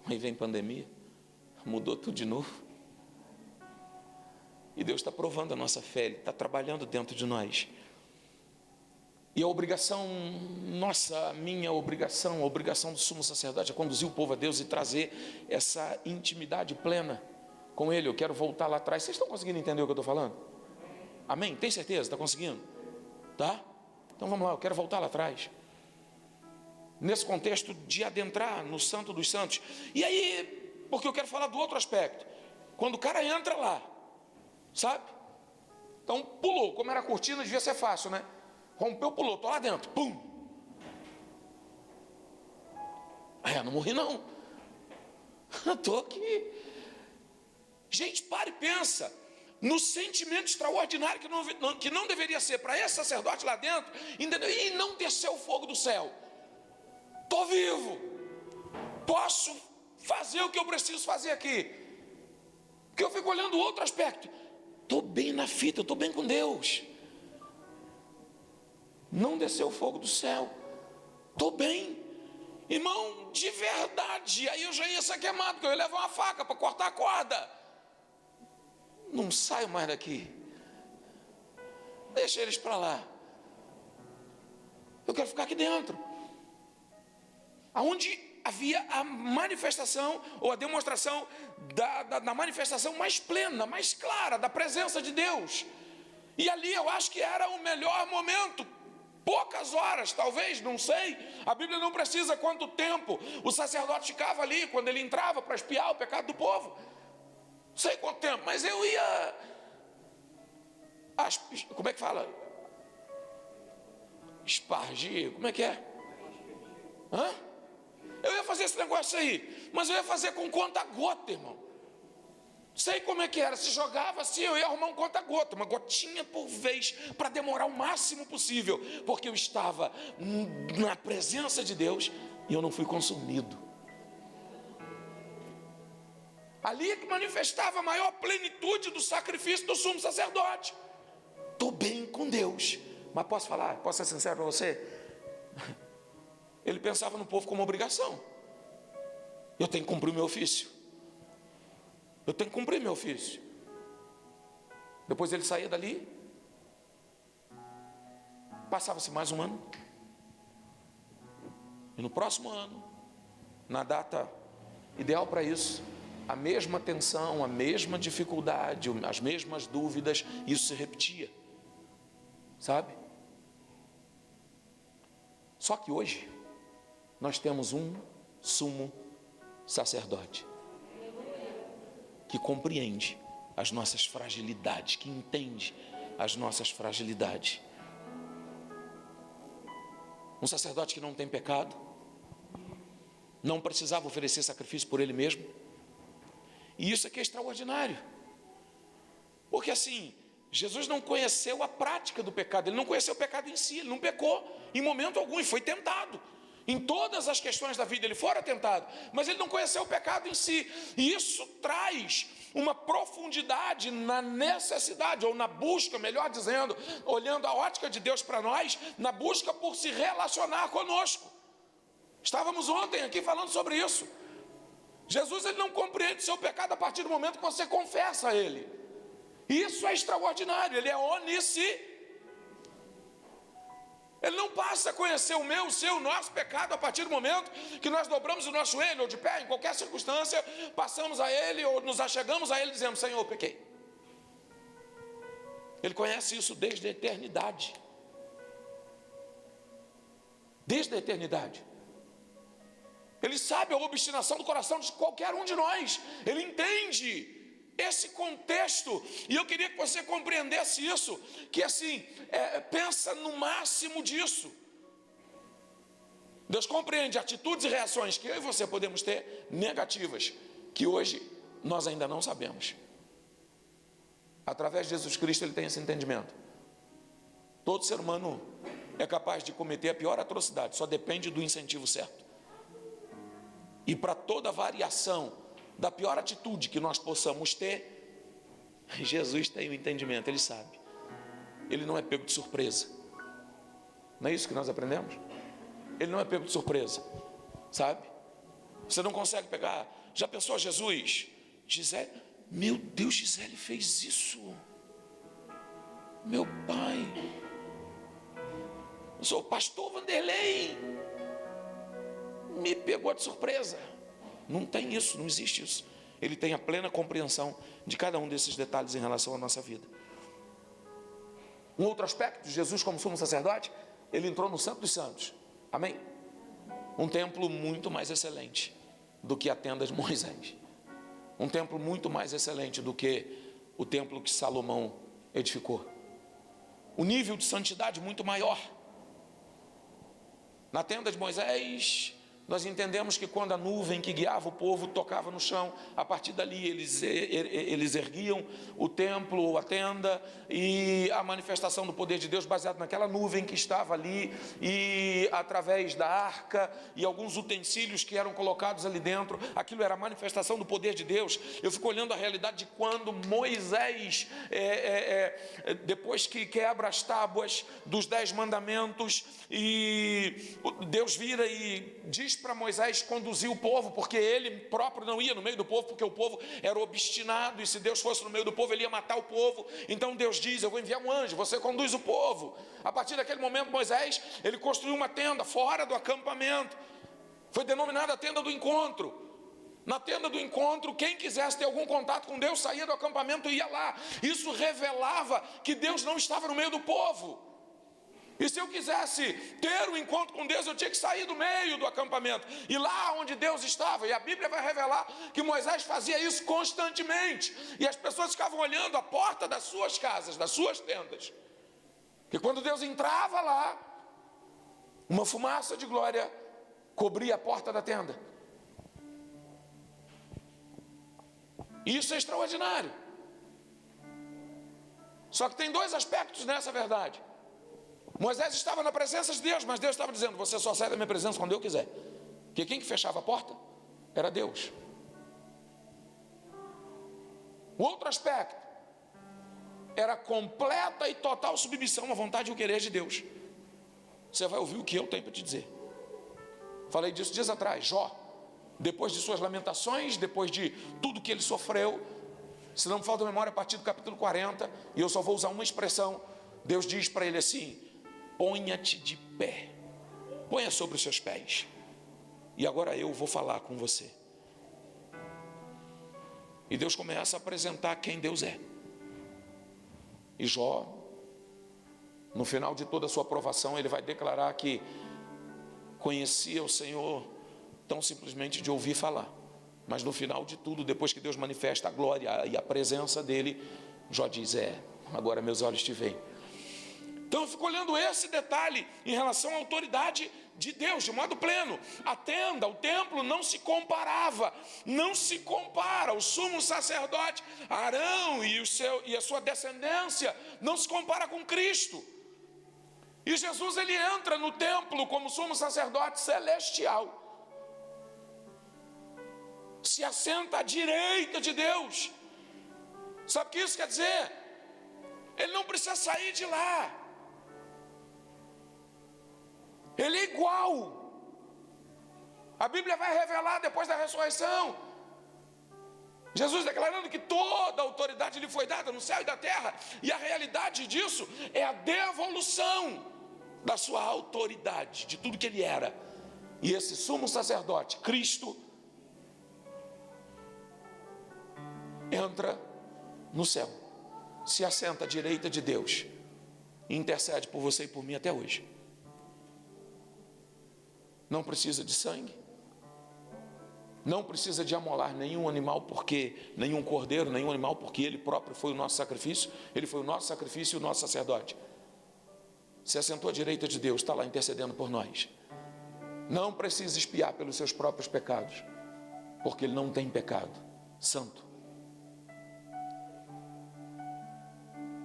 Aí vem pandemia. Mudou tudo de novo. E Deus está provando a nossa fé. Ele está trabalhando dentro de nós. E a obrigação nossa, a minha obrigação, a obrigação do sumo sacerdote é conduzir o povo a Deus e trazer essa intimidade plena com Ele. Eu quero voltar lá atrás. Vocês estão conseguindo entender o que eu estou falando? Amém? Tem certeza? Está conseguindo? Tá? Então vamos lá, eu quero voltar lá atrás. Nesse contexto de adentrar no Santo dos Santos. E aí, porque eu quero falar do outro aspecto. Quando o cara entra lá, sabe? Então pulou, como era a cortina, devia ser fácil, né? Rompeu, pulou, estou lá dentro, pum. Não morri não. Estou aqui. Gente, para e pensa no sentimento extraordinário que não deveria ser para esse sacerdote lá dentro, entendeu? E não descer o fogo do céu. Estou vivo, posso fazer o que eu preciso fazer aqui. Porque eu fico olhando outro aspecto. Estou bem na fita, estou bem com Deus. Não desceu o fogo do céu. Estou bem. Irmão, de verdade. Aí eu já ia ser queimado, porque eu ia levar uma faca para cortar a corda. Não saio mais daqui. Deixa eles para lá. Eu quero ficar aqui dentro. Aonde havia a manifestação ou a demonstração da manifestação mais plena, mais clara da presença de Deus. E ali eu acho que era o melhor momento. Poucas horas, talvez, não sei. A Bíblia não precisa quanto tempo o sacerdote ficava ali quando ele entrava para espiar o pecado do povo. Não sei quanto tempo, mas eu ia... Como é que fala? Espargir, como é que é? Eu ia fazer esse negócio aí, mas eu ia fazer com conta-gota, irmão. Sei como é que era, se jogava assim, eu ia arrumar um conta-gota, uma gotinha por vez, para demorar o máximo possível, porque eu estava na presença de Deus e eu não fui consumido. Ali é que manifestava a maior plenitude do sacrifício do sumo sacerdote. Estou bem com Deus, mas posso falar, posso ser sincero para você? Ele pensava no povo como obrigação. Eu tenho que cumprir o meu ofício. Eu tenho que cumprir meu ofício. Depois ele saía dali. Passava-se mais um ano. E no próximo ano, na data ideal para isso, a mesma tensão, a mesma dificuldade, as mesmas dúvidas, isso se repetia. Sabe? Só que hoje, nós temos um sumo sacerdote que compreende as nossas fragilidades, que entende as nossas fragilidades. Um sacerdote que não tem pecado, não precisava oferecer sacrifício por ele mesmo. E isso aqui é extraordinário. Porque assim, Jesus não conheceu a prática do pecado, ele não conheceu o pecado em si, ele não pecou em momento algum e foi tentado. Em todas as questões da vida ele fora tentado, mas ele não conheceu o pecado em si. E isso traz uma profundidade na necessidade, ou na busca, melhor dizendo, olhando a ótica de Deus para nós, na busca por se relacionar conosco. Estávamos ontem aqui falando sobre isso. Jesus ele não compreende o seu pecado a partir do momento que você confessa a ele. Isso é extraordinário, ele é onisciente. Ele não passa a conhecer o meu, o seu, o nosso pecado a partir do momento que nós dobramos o nosso joelho ou de pé, em qualquer circunstância, passamos a ele ou nos achegamos a ele dizendo: Senhor, eu pequei. Ele conhece isso desde a eternidade. Desde a eternidade. Ele sabe a obstinação do coração de qualquer um de nós. Ele entende esse contexto, e eu queria que você compreendesse isso, que assim, pensa no máximo disso. Deus compreende atitudes e reações que eu e você podemos ter negativas, que hoje nós ainda não sabemos. Através de Jesus Cristo ele tem esse entendimento. Todo ser humano é capaz de cometer a pior atrocidade, só depende do incentivo certo. E para toda variação da pior atitude que nós possamos ter, Jesus tem o entendimento, ele sabe. Ele não é pego de surpresa. Não é isso que nós aprendemos? Ele não é pego de surpresa, sabe? Você não consegue pegar. Já pensou Jesus? Gisele, meu Deus, Gisele fez isso. Meu pai, eu sou o pastor Vanderlei, me pegou de surpresa. Não tem isso, não existe isso. Ele tem a plena compreensão de cada um desses detalhes em relação à nossa vida. Um outro aspecto de Jesus como sumo sacerdote, ele entrou no Santo dos Santos. Amém? Um templo muito mais excelente do que a tenda de Moisés. Um templo muito mais excelente do que o templo que Salomão edificou. O nível de santidade muito maior. Na tenda de Moisés, nós entendemos que quando a nuvem que guiava o povo tocava no chão, a partir dali eles erguiam o templo ou a tenda, e a manifestação do poder de Deus baseado naquela nuvem que estava ali, e através da arca e alguns utensílios que eram colocados ali dentro, aquilo era a manifestação do poder de Deus. Eu fico olhando a realidade de quando Moisés, depois que quebra as tábuas dos 10 mandamentos, e Deus vira e diz para Moisés conduzir o povo, porque ele próprio não ia no meio do povo, porque o povo era obstinado, e se Deus fosse no meio do povo, ele ia matar o povo. Então Deus diz, eu vou enviar um anjo, você conduz o povo. A partir daquele momento, Moisés, ele construiu uma tenda fora do acampamento, foi denominada a tenda do encontro. Na tenda do encontro, quem quisesse ter algum contato com Deus, saía do acampamento e ia lá. Isso revelava que Deus não estava no meio do povo. E se eu quisesse ter um encontro com Deus, eu tinha que sair do meio do acampamento, e lá onde Deus estava. E a Bíblia vai revelar que Moisés fazia isso constantemente, e as pessoas ficavam olhando a porta das suas casas, das suas tendas, que quando Deus entrava lá, uma fumaça de glória cobria a porta da tenda. Isso é extraordinário. Só que tem 2 aspectos nessa verdade. Moisés estava na presença de Deus, mas Deus estava dizendo, você só sai da minha presença quando eu quiser. Porque quem que fechava a porta era Deus. O outro aspecto era a completa e total submissão à vontade e o querer de Deus. Você vai ouvir o que eu tenho para te dizer. Falei disso dias atrás. Jó, depois de suas lamentações, depois de tudo que ele sofreu, se não me falta a memória, a partir do capítulo 40, e eu só vou usar uma expressão, Deus diz para ele assim, ponha-te de pé, ponha sobre os seus pés, e agora eu vou falar com você. E Deus começa a apresentar quem Deus é. E Jó, no final de toda a sua provação, ele vai declarar que conhecia o Senhor tão simplesmente de ouvir falar. Mas no final de tudo, depois que Deus manifesta a glória e a presença dele, Jó diz, agora meus olhos te veem. Então eu fico olhando esse detalhe em relação à autoridade de Deus, de modo pleno. A tenda, o templo não se comparava, não se compara. O sumo sacerdote Arão e a sua descendência não se compara com Cristo. E Jesus, ele entra no templo como sumo sacerdote celestial, se assenta à direita de Deus. Sabe o que isso quer dizer? Ele não precisa sair de lá. Ele é igual. A Bíblia vai revelar depois da ressurreição, Jesus declarando que toda a autoridade lhe foi dada no céu e da terra. E a realidade disso é a devolução da sua autoridade, de tudo que ele era. E esse sumo sacerdote, Cristo, entra no céu, se assenta à direita de Deus e intercede por você e por mim até hoje. Não precisa de sangue, não precisa de amolar nenhum animal, porque nenhum cordeiro, nenhum animal, porque ele próprio foi o nosso sacrifício. Ele foi o nosso sacrifício e o nosso sacerdote. Se assentou à direita de Deus, está lá intercedendo por nós. Não precisa expiar pelos seus próprios pecados, porque ele não tem pecado, santo.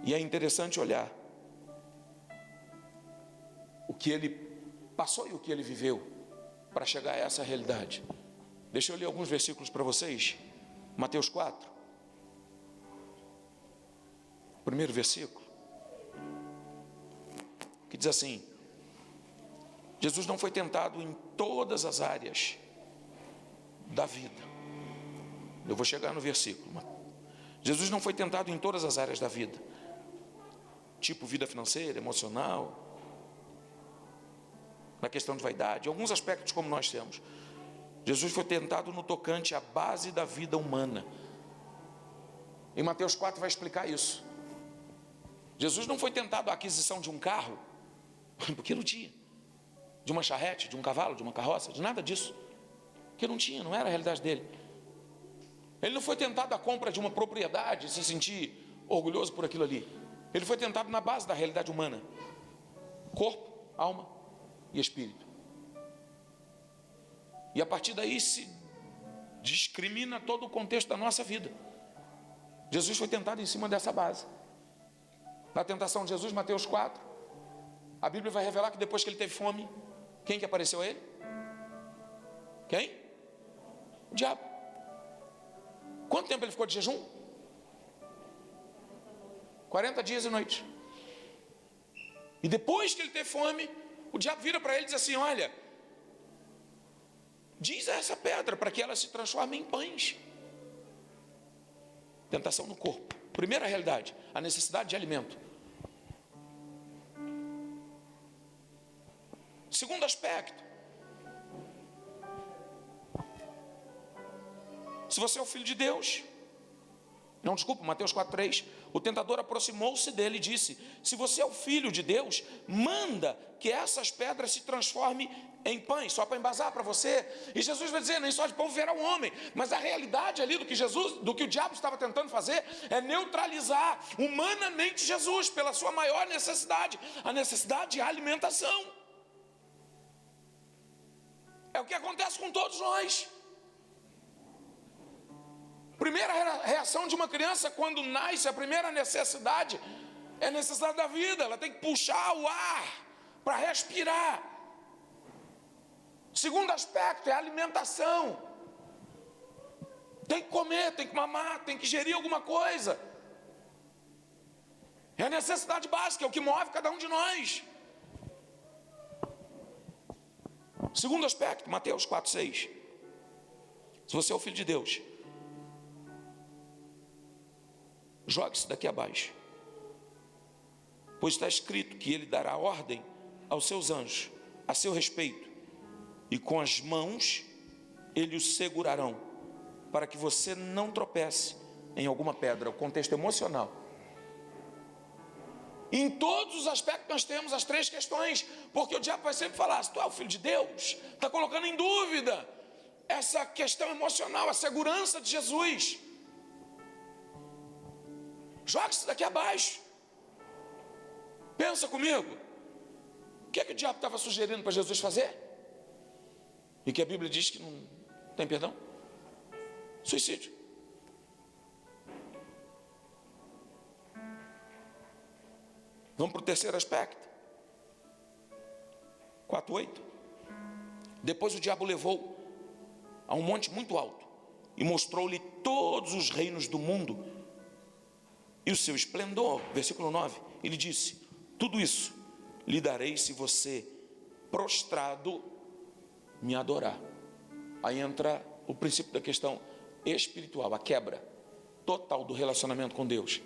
E é interessante olhar o que ele passou e o que ele viveu para chegar a essa realidade. Deixa eu ler alguns versículos para vocês. Mateus 4, primeiro versículo, que diz assim: Jesus não foi tentado em todas as áreas da vida. Eu vou chegar no versículo. Jesus não foi tentado em todas as áreas da vida, tipo vida financeira, emocional, na questão de vaidade, alguns aspectos como nós temos. Jesus foi tentado no tocante à base da vida humana. Em Mateus 4 vai explicar isso. Jesus não foi tentado à aquisição de um carro, porque não tinha. De uma charrete, de um cavalo, de uma carroça, de nada disso. Porque não tinha, não era a realidade dele. Ele não foi tentado à compra de uma propriedade, se sentir orgulhoso por aquilo ali. Ele foi tentado na base da realidade humana: corpo, alma e espírito. E a partir daí se discrimina todo o contexto da nossa vida. Jesus foi tentado em cima dessa base. Na tentação de Jesus, Mateus 4, a Bíblia vai revelar que depois que ele teve fome, quem que apareceu a ele? Quem? O diabo. Quanto tempo ele ficou de jejum? 40 dias e noites. E depois que ele teve fome, o diabo vira para ele e diz assim: olha, diz a essa pedra para que ela se transforme em pães. Tentação no corpo. Primeira realidade, a necessidade de alimento. Segundo aspecto, se você é o filho de Deus, não, desculpa, Mateus 4,3, o tentador aproximou-se dele e disse: se você é o filho de Deus, manda que essas pedras se transformem em pães, só para embasar para você. E Jesus vai dizer: nem só de pão viverá o homem. Mas a realidade ali do que o diabo estava tentando fazer é neutralizar humanamente Jesus pela sua maior necessidade, a necessidade de alimentação. É o que acontece com todos nós. Primeira reação de uma criança quando nasce, a primeira necessidade é a necessidade da vida. Ela tem que puxar o ar para respirar. Segundo aspecto é a alimentação. Tem que comer, tem que mamar, tem que gerir alguma coisa. É a necessidade básica, é o que move cada um de nós. Segundo aspecto, Mateus 4,6. Se você é o filho de Deus, jogue-se daqui abaixo, pois está escrito que ele dará ordem aos seus anjos a seu respeito, e com as mãos ele o segurarão, para que você não tropece em alguma pedra. O contexto emocional. Em todos os aspectos nós temos as três questões, porque o diabo vai sempre falar: se tu é o filho de Deus, está colocando em dúvida essa questão emocional, a segurança de Jesus. Joga-se daqui abaixo. Pensa comigo. O que é que o diabo estava sugerindo para Jesus fazer? E que a Bíblia diz que não tem perdão? Suicídio. Vamos para o terceiro aspecto. 4,8. Depois o diabo levou a um monte muito alto e mostrou-lhe todos os reinos do mundo e o seu esplendor. Versículo 9. Ele disse: tudo isso lhe darei se você, prostrado, me adorar. Aí entra o princípio da questão espiritual, a quebra total do relacionamento com Deus.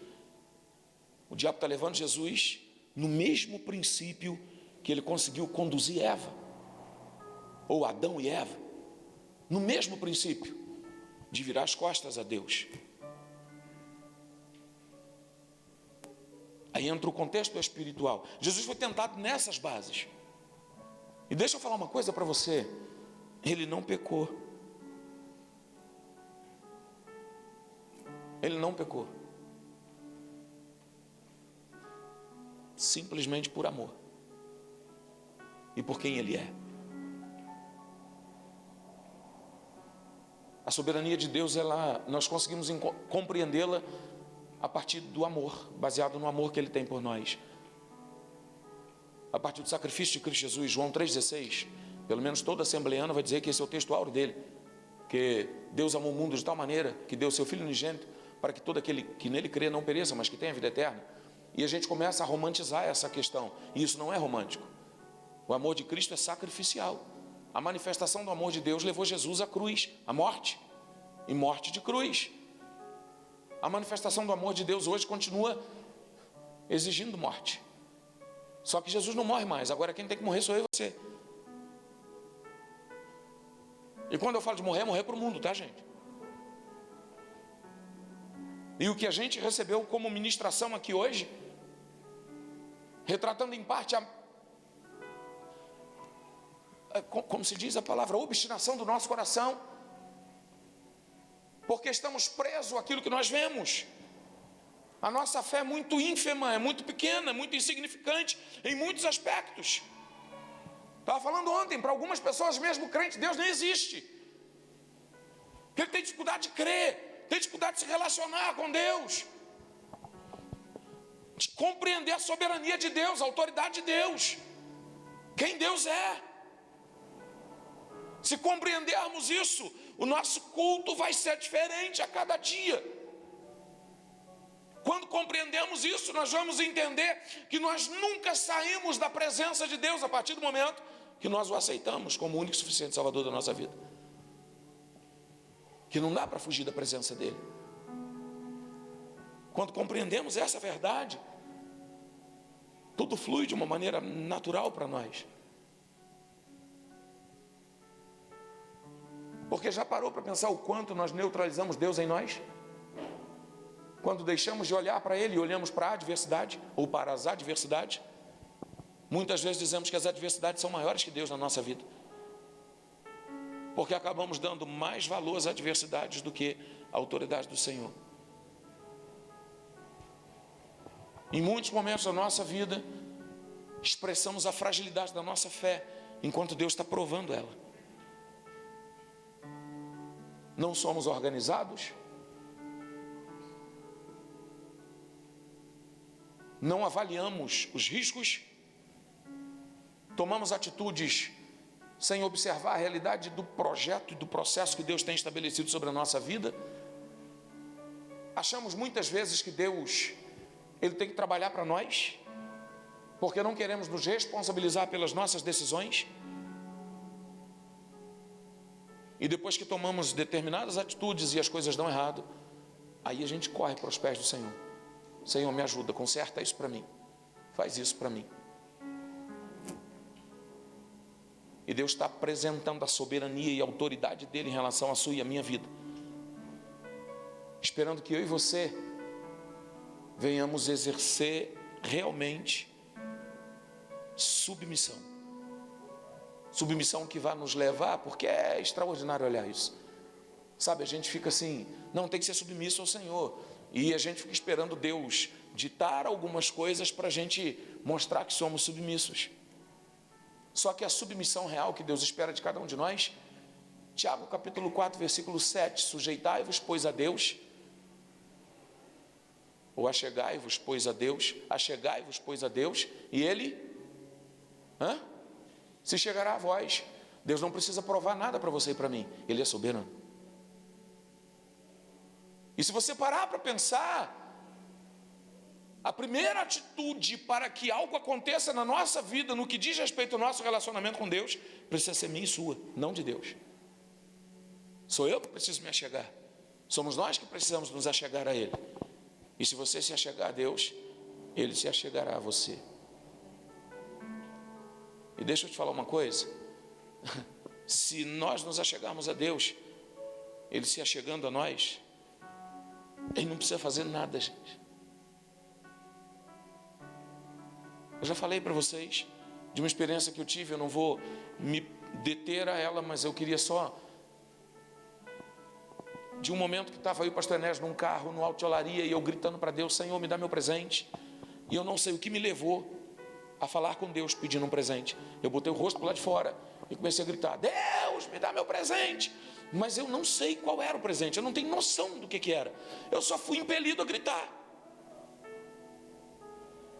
O diabo está levando Jesus no mesmo princípio que ele conseguiu conduzir Eva, ou Adão e Eva, no mesmo princípio de virar as costas a Deus. Aí entra o contexto espiritual. Jesus foi tentado nessas bases. E deixa eu falar uma coisa para você: ele não pecou. Ele não pecou. Simplesmente por amor e por quem ele é. A soberania de Deus, nós conseguimos compreendê-la a partir do amor, baseado no amor que Ele tem por nós. A partir do sacrifício de Cristo Jesus, João 3,16, pelo menos toda assembleana vai dizer que esse é o texto áureo dele, que Deus amou o mundo de tal maneira que deu seu Filho unigênito para que todo aquele que nele crê não pereça, mas que tenha vida eterna. E a gente começa a romantizar essa questão, e isso não é romântico. O amor de Cristo é sacrificial. A manifestação do amor de Deus levou Jesus à cruz, à morte, e morte de cruz. A manifestação do amor de Deus hoje continua exigindo morte. Só que Jesus não morre mais, agora quem tem que morrer sou eu e você. E quando eu falo de morrer, é morrer para o mundo, tá, gente? E o que a gente recebeu como ministração aqui hoje, retratando em parte como se diz a palavra, a obstinação do nosso coração, porque estamos presos àquilo que nós vemos. A nossa fé é muito ínfima, é muito pequena, é muito insignificante em muitos aspectos. Estava falando ontem, para algumas pessoas mesmo crente, Deus nem existe. Ele tem dificuldade de crer, tem dificuldade de se relacionar com Deus, de compreender a soberania de Deus, a autoridade de Deus, quem Deus é. Se compreendermos isso, o nosso culto vai ser diferente a cada dia. Quando compreendemos isso, nós vamos entender que nós nunca saímos da presença de Deus a partir do momento que nós o aceitamos como o único e suficiente Salvador da nossa vida. Que não dá para fugir da presença dele. Quando compreendemos essa verdade, tudo flui de uma maneira natural para nós. Porque já parou para pensar o quanto nós neutralizamos Deus em nós? Quando deixamos de olhar para Ele e olhamos para a adversidade ou para as adversidades, muitas vezes dizemos que as adversidades são maiores que Deus na nossa vida, porque acabamos dando mais valor às adversidades do que à autoridade do Senhor. Em muitos momentos da nossa vida, expressamos a fragilidade da nossa fé, enquanto Deus está provando ela. Não somos organizados, não avaliamos os riscos, tomamos atitudes sem observar a realidade do projeto e do processo que Deus tem estabelecido sobre a nossa vida. Achamos muitas vezes que Deus, Ele tem que trabalhar para nós, porque não queremos nos responsabilizar pelas nossas decisões. E depois que tomamos determinadas atitudes e as coisas dão errado, aí a gente corre para os pés do Senhor. Senhor, me ajuda, conserta isso para mim, faz isso para mim. E Deus está apresentando a soberania e a autoridade dele em relação à sua e à minha vida, esperando que eu e você venhamos exercer realmente submissão. Submissão que vai nos levar, porque é extraordinário olhar isso. Sabe, a gente fica assim, não, tem que ser submisso ao Senhor. E a gente fica esperando Deus ditar algumas coisas para a gente mostrar que somos submissos. Só que a submissão real que Deus espera de cada um de nós, Tiago capítulo 4, versículo 7, sujeitai-vos, pois a Deus, ou achegai-vos, pois a Deus, e Ele se chegará a vós. Deus não precisa provar nada para você e para mim, Ele é soberano. E se você parar para pensar, a primeira atitude para que algo aconteça na nossa vida, no que diz respeito ao nosso relacionamento com Deus, precisa ser minha e sua, não de Deus. Sou eu que preciso me achegar, somos nós que precisamos nos achegar a Ele. E se você se achegar a Deus, Ele se achegará a você. E deixa eu te falar uma coisa, se nós nos achegarmos a Deus, Ele se achegando a nós, Ele não precisa fazer nada, gente. Eu já falei para vocês de uma experiência que eu tive, eu não vou me deter a ela, mas eu queria só, de um momento que estava aí o pastor Enés num carro, no alto de olaria, e eu gritando para Deus, Senhor, me dá meu presente. E eu não sei o que me levou a falar com Deus pedindo um presente. Eu botei o rosto para lá de fora e comecei a gritar, Deus, me dá meu presente, mas eu não sei qual era o presente, eu não tenho noção do que era. Eu só fui impelido a gritar.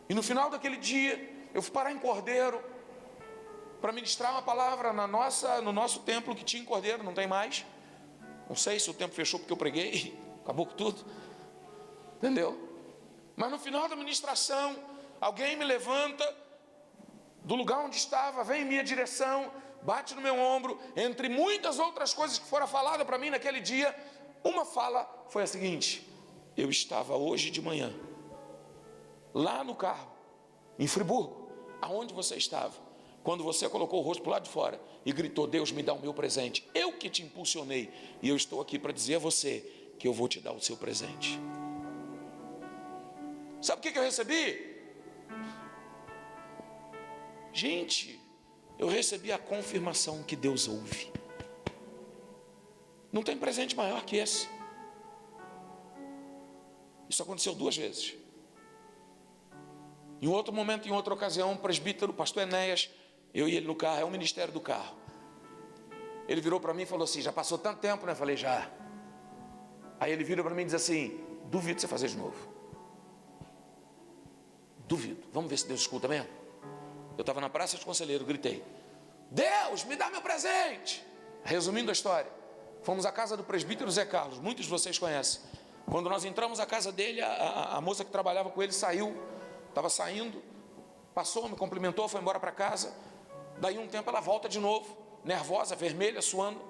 E no final daquele dia, eu fui parar em Cordeiro para ministrar uma palavra no nosso templo que tinha em Cordeiro, não tem mais. Não sei se o tempo fechou porque eu preguei, acabou com tudo, entendeu? Mas no final da ministração, alguém me levanta do lugar onde estava, vem em minha direção, bate no meu ombro, entre muitas outras coisas que foram faladas para mim naquele dia, uma fala foi a seguinte: eu estava hoje de manhã, lá no carro, em Friburgo, aonde você estava, quando você colocou o rosto para o lado de fora e gritou, Deus me dá o meu presente, eu que te impulsionei, e eu estou aqui para dizer a você que eu vou te dar o seu presente. Sabe o que eu recebi? Gente, eu recebi a confirmação que Deus ouve. Não tem presente maior que esse. Isso aconteceu 2 vezes. Em outro momento, em outra ocasião, um presbítero, o pastor Enéas, eu e ele no carro, é o ministério do carro. Ele virou para mim e falou assim, já passou tanto tempo, né? Eu falei, já. Aí ele virou para mim e diz assim, duvido você fazer de novo. Duvido, vamos ver se Deus escuta mesmo. Eu estava na praça de Conselheiro, gritei, Deus, me dá meu presente. Resumindo a história, fomos à casa do presbítero Zé Carlos, muitos de vocês conhecem. Quando nós entramos na casa dele, a moça que trabalhava com ele saiu, estava saindo, passou, me cumprimentou, foi embora para casa. Daí um tempo ela volta de novo, nervosa, vermelha, suando,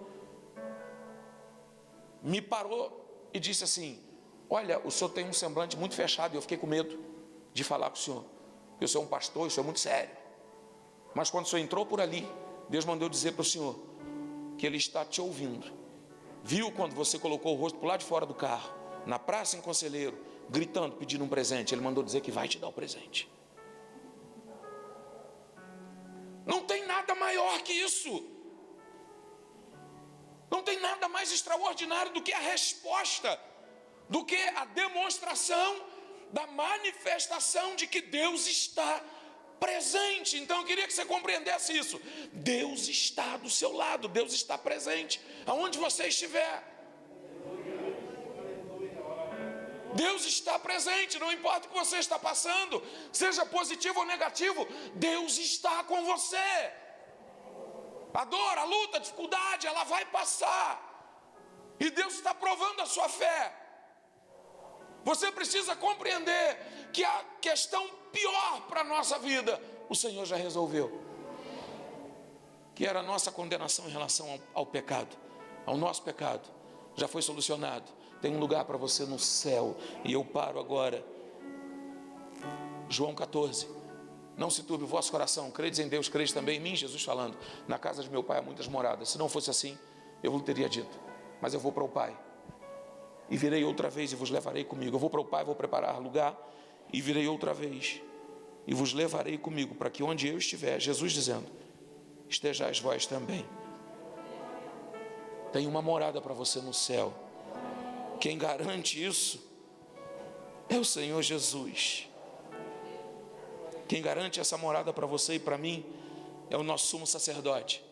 me parou e disse assim, olha, o senhor tem um semblante muito fechado, e eu fiquei com medo de falar com o senhor, porque o senhor é um pastor, o senhor é muito sério, mas quando o senhor entrou por ali, Deus mandou dizer para o senhor que Ele está te ouvindo. Viu quando você colocou o rosto para o lado de fora do carro, na praça em Conselheiro, gritando, pedindo um presente, Ele mandou dizer que vai te dar o presente. Não tem nada maior que isso. Não tem nada mais extraordinário do que a resposta, do que a demonstração da manifestação de que Deus está presente. Então eu queria que você compreendesse isso. Deus está do seu lado, Deus está presente, aonde você estiver. Deus está presente, não importa o que você está passando, seja positivo ou negativo, Deus está com você. A dor, a luta, a dificuldade, ela vai passar, e Deus está provando a sua fé. Você precisa compreender que a questão pior para a nossa vida, o Senhor já resolveu, que era a nossa condenação em relação ao pecado, ao nosso pecado, já foi solucionado. Tem um lugar para você no céu, e eu paro agora. João 14, não se turbe o vosso coração, credes em Deus, credes também em mim. Jesus falando, na casa de meu pai há muitas moradas, se não fosse assim, eu vos teria dito, mas eu vou para o Pai, e virei outra vez e vos levarei comigo. Eu vou para o Pai, vou preparar lugar, e virei outra vez e vos levarei comigo, para que onde eu estiver, Jesus dizendo, estejais vós também. Tem uma morada para você no céu. Quem garante isso é o Senhor Jesus. Quem garante essa morada para você e para mim é o nosso sumo sacerdote,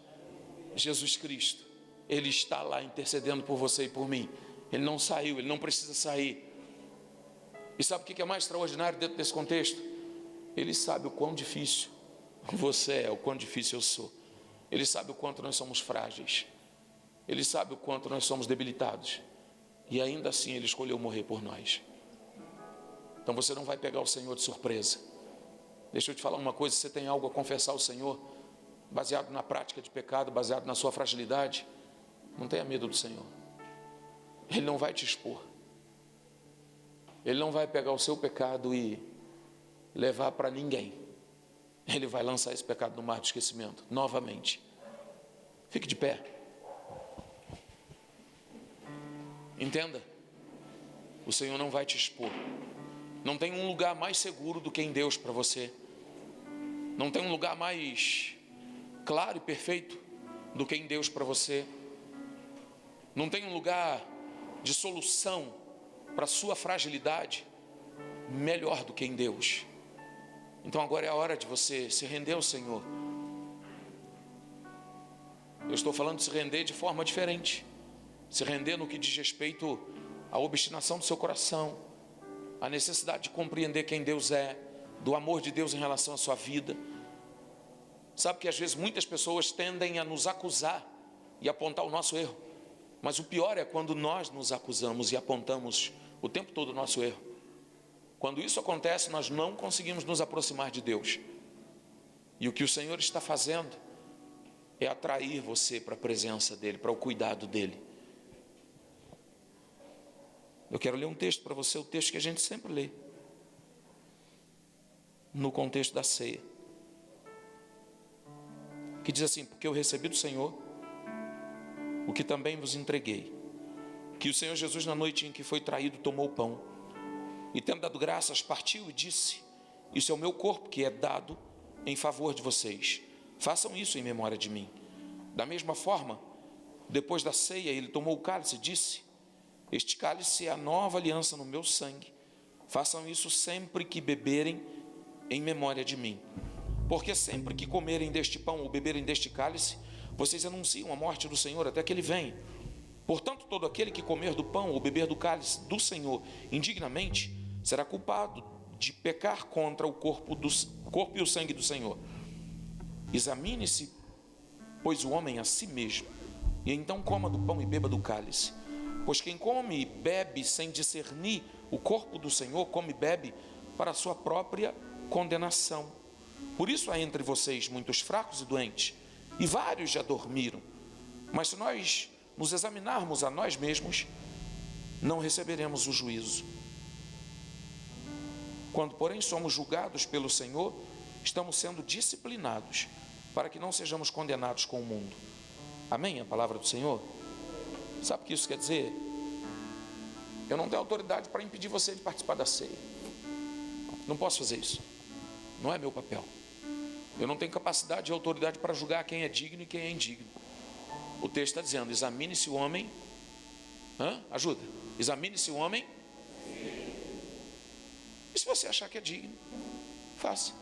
Jesus Cristo. Ele está lá intercedendo por você e por mim. Ele não saiu, ele não precisa sair. E sabe o que é mais extraordinário dentro desse contexto? Ele sabe o quão difícil você é, o quão difícil eu sou. Ele sabe o quanto nós somos frágeis. Ele sabe o quanto nós somos debilitados. E ainda assim Ele escolheu morrer por nós. Então você não vai pegar o Senhor de surpresa. Deixa eu te falar uma coisa, se você tem algo a confessar ao Senhor, baseado na prática de pecado, baseado na sua fragilidade, não tenha medo do Senhor. Ele não vai te expor. Ele não vai pegar o seu pecado e levar para ninguém. Ele vai lançar esse pecado no mar de esquecimento, novamente. Fique de pé. Entenda, o Senhor não vai te expor. Não tem um lugar mais seguro do que em Deus para você. Não tem um lugar mais claro e perfeito do que em Deus para você. Não tem um lugar de solução para a sua fragilidade melhor do que em Deus. Então agora é a hora de você se render ao Senhor. Eu estou falando de se render de forma diferente. se render no que diz respeito à obstinação do seu coração, à necessidade de compreender quem Deus é, do amor de Deus em relação à sua vida. Sabe que às vezes muitas pessoas tendem a nos acusar e apontar o nosso erro, mas o pior é quando nós nos acusamos e apontamos o tempo todo o nosso erro. Quando isso acontece, nós não conseguimos nos aproximar de Deus. E o que o Senhor está fazendo é atrair você para a presença dEle, para o cuidado dEle. Eu quero ler um texto para você, o texto que a gente sempre lê, no contexto da ceia, que diz assim: porque eu recebi do Senhor o que também vos entreguei, que o Senhor Jesus, na noite em que foi traído, tomou o pão, e tendo dado graças, partiu e disse: isso é o meu corpo que é dado em favor de vocês, façam isso em memória de mim. Da mesma forma, depois da ceia, ele tomou o cálice e disse: este cálice é a nova aliança no meu sangue, façam isso sempre que beberem em memória de mim. Porque sempre que comerem deste pão ou beberem deste cálice, vocês anunciam a morte do Senhor até que Ele venha. Portanto, todo aquele que comer do pão ou beber do cálice do Senhor indignamente, será culpado de pecar contra o corpo e o sangue do Senhor. Examine-se, pois, o homem a si mesmo, e então coma do pão e beba do cálice. Pois quem come e bebe sem discernir o corpo do Senhor, come e bebe para a sua própria condenação. Por isso há entre vocês muitos fracos e doentes, e vários já dormiram. Mas se nós nos examinarmos a nós mesmos, não receberemos o juízo. Quando, porém, somos julgados pelo Senhor, estamos sendo disciplinados, para que não sejamos condenados com o mundo. Amém? A palavra do Senhor. Sabe o que isso quer dizer? Eu não tenho autoridade para impedir você de participar da ceia. Não posso fazer isso. Não é meu papel. Eu não tenho capacidade e autoridade para julgar quem é digno e quem é indigno. O texto está dizendo: examine-se o homem. Ajuda. Examine-se o homem. E se você achar que é digno, faça.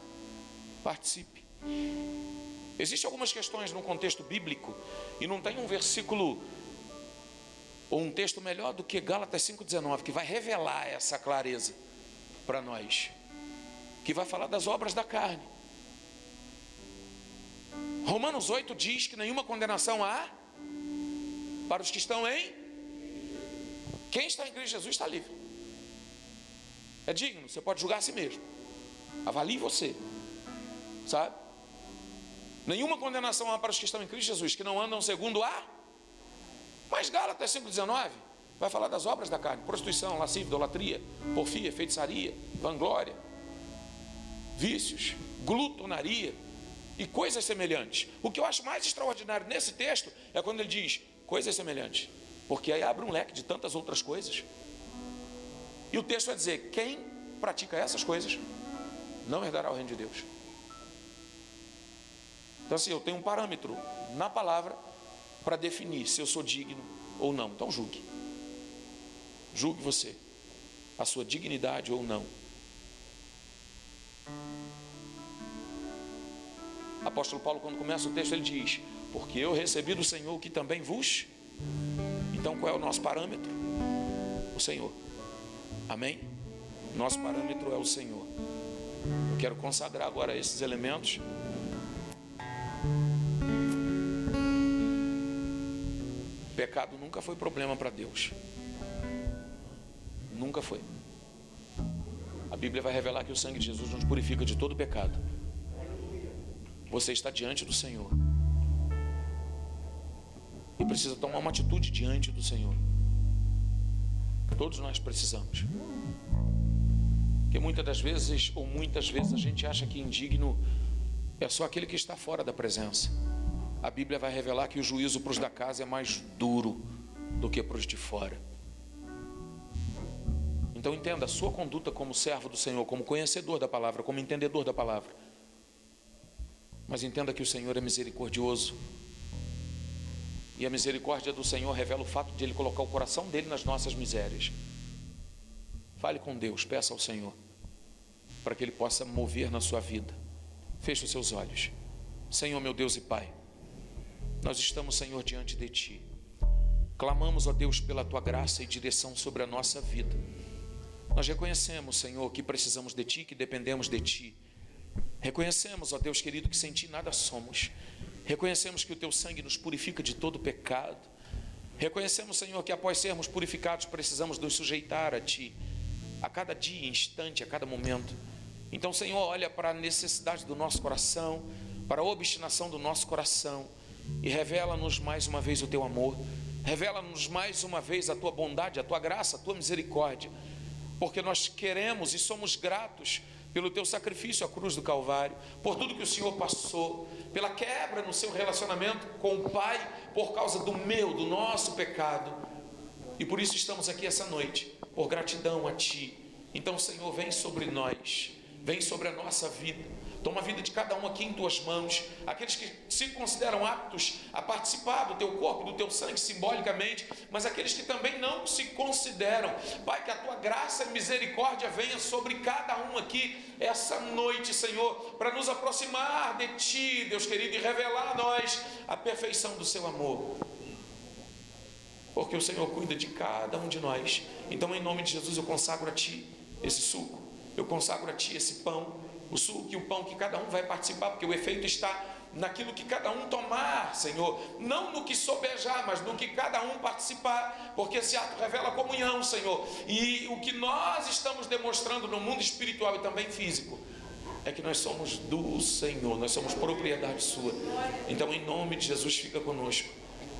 Participe. Existem algumas questões no contexto bíblico, e não tem um versículo ou um texto melhor do que Gálatas 5,19, que vai revelar essa clareza para nós, que vai falar das obras da carne. Romanos 8 diz que nenhuma condenação há para os que estão em... Quem está em Cristo Jesus está livre. É digno, você pode julgar a si mesmo. Avalie você, sabe? Nenhuma condenação há para os que estão em Cristo Jesus, que não andam segundo a... Mas Gálatas 5,19 vai falar das obras da carne: prostituição, lascívia, idolatria, porfia, feitiçaria, vanglória, vícios, glutonaria e coisas semelhantes. O que eu acho mais extraordinário nesse texto é quando ele diz coisas semelhantes, porque aí abre um leque de tantas outras coisas. E o texto vai dizer: quem pratica essas coisas não herdará o reino de Deus. Então, assim, eu tenho um parâmetro na palavra para definir se eu sou digno ou não. Então julgue. Julgue você, a sua dignidade ou não. Apóstolo Paulo, quando começa o texto, ele diz: porque eu recebi do Senhor o que também vos. Então qual é o nosso parâmetro? O Senhor. Amém? Nosso parâmetro é o Senhor. Eu quero consagrar agora esses elementos. Pecado nunca foi problema para Deus. Nunca foi. A Bíblia vai revelar que o sangue de Jesus nos purifica de todo pecado. Você está diante do Senhor e precisa tomar uma atitude diante do Senhor. Todos nós precisamos. Porque muitas vezes a gente acha que indigno é só aquele que está fora da presença. A Bíblia vai revelar que o juízo para os da casa é mais duro do que para os de fora. Então entenda a sua conduta como servo do Senhor, como conhecedor da palavra, como entendedor da palavra. Mas entenda que o Senhor é misericordioso. E a misericórdia do Senhor revela o fato de Ele colocar o coração dele nas nossas misérias. Fale com Deus, peça ao Senhor, para que Ele possa mover na sua vida. Feche os seus olhos. Senhor, meu Deus e Pai, nós estamos, Senhor, diante de Ti, Clamamos, ó Deus, pela Tua graça e direção sobre a nossa vida. Nós reconhecemos, Senhor, que precisamos de Ti, que dependemos de Ti. Reconhecemos, ó Deus querido, que sem Ti nada somos. Reconhecemos que o Teu sangue nos purifica de todo pecado. Reconhecemos, Senhor, que após sermos purificados, precisamos nos sujeitar a Ti, a cada dia, instante, a cada momento. Então, Senhor, olha para a necessidade do nosso coração, para a obstinação do nosso coração, e revela-nos mais uma vez o Teu amor. Revela-nos mais uma vez a Tua bondade, a Tua graça, a Tua misericórdia, porque nós queremos e somos gratos pelo Teu sacrifício à cruz do Calvário, por tudo que o Senhor passou, pela quebra no seu relacionamento com o Pai, por causa do nosso pecado, e por isso estamos aqui essa noite, por gratidão a Ti. Então, Senhor, vem sobre nós, vem sobre a nossa vida, toma a vida de cada um aqui em Tuas mãos, aqueles que se consideram aptos a participar do Teu corpo, do Teu sangue simbolicamente, mas aqueles que também não se consideram. Pai, que a Tua graça e misericórdia venha sobre cada um aqui essa noite, Senhor, para nos aproximar de Ti, Deus querido, e revelar a nós a perfeição do Seu amor, porque o Senhor cuida de cada um de nós. Então, em nome de Jesus, eu consagro a Ti esse suco, eu consagro a Ti esse pão, o suco e o pão que cada um vai participar, porque o efeito está naquilo que cada um tomar, Senhor, não no que sobejar, mas no que cada um participar, porque esse ato revela comunhão, Senhor, e o que nós estamos demonstrando no mundo espiritual e também físico, é que nós somos do Senhor, nós somos propriedade Sua. Então, em nome de Jesus, fica conosco,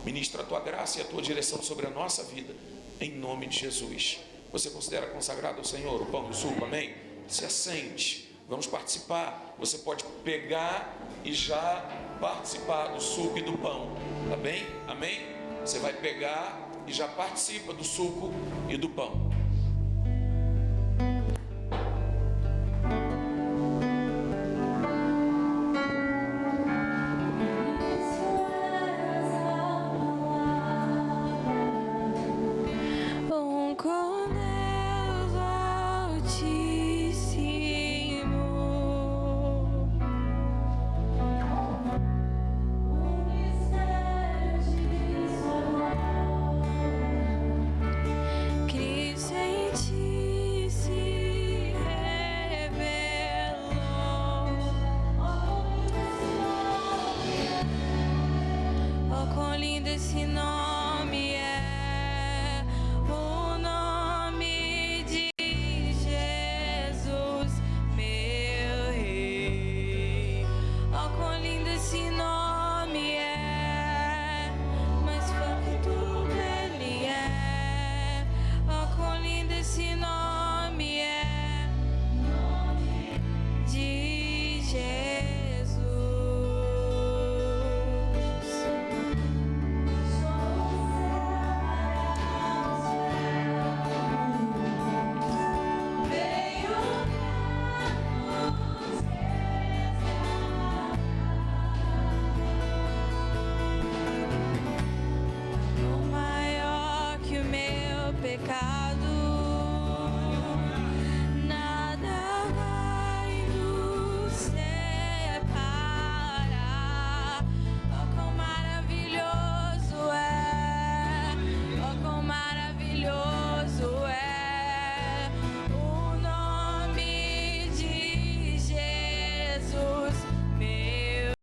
ministra a Tua graça e a Tua direção sobre a nossa vida, em nome de Jesus. Você considera consagrado ao Senhor o pão e o suco, amém? Se assente. Vamos participar. Você pode pegar e já participar do suco e do pão, tá bem? Amém? Você vai pegar e já participa do suco e do pão.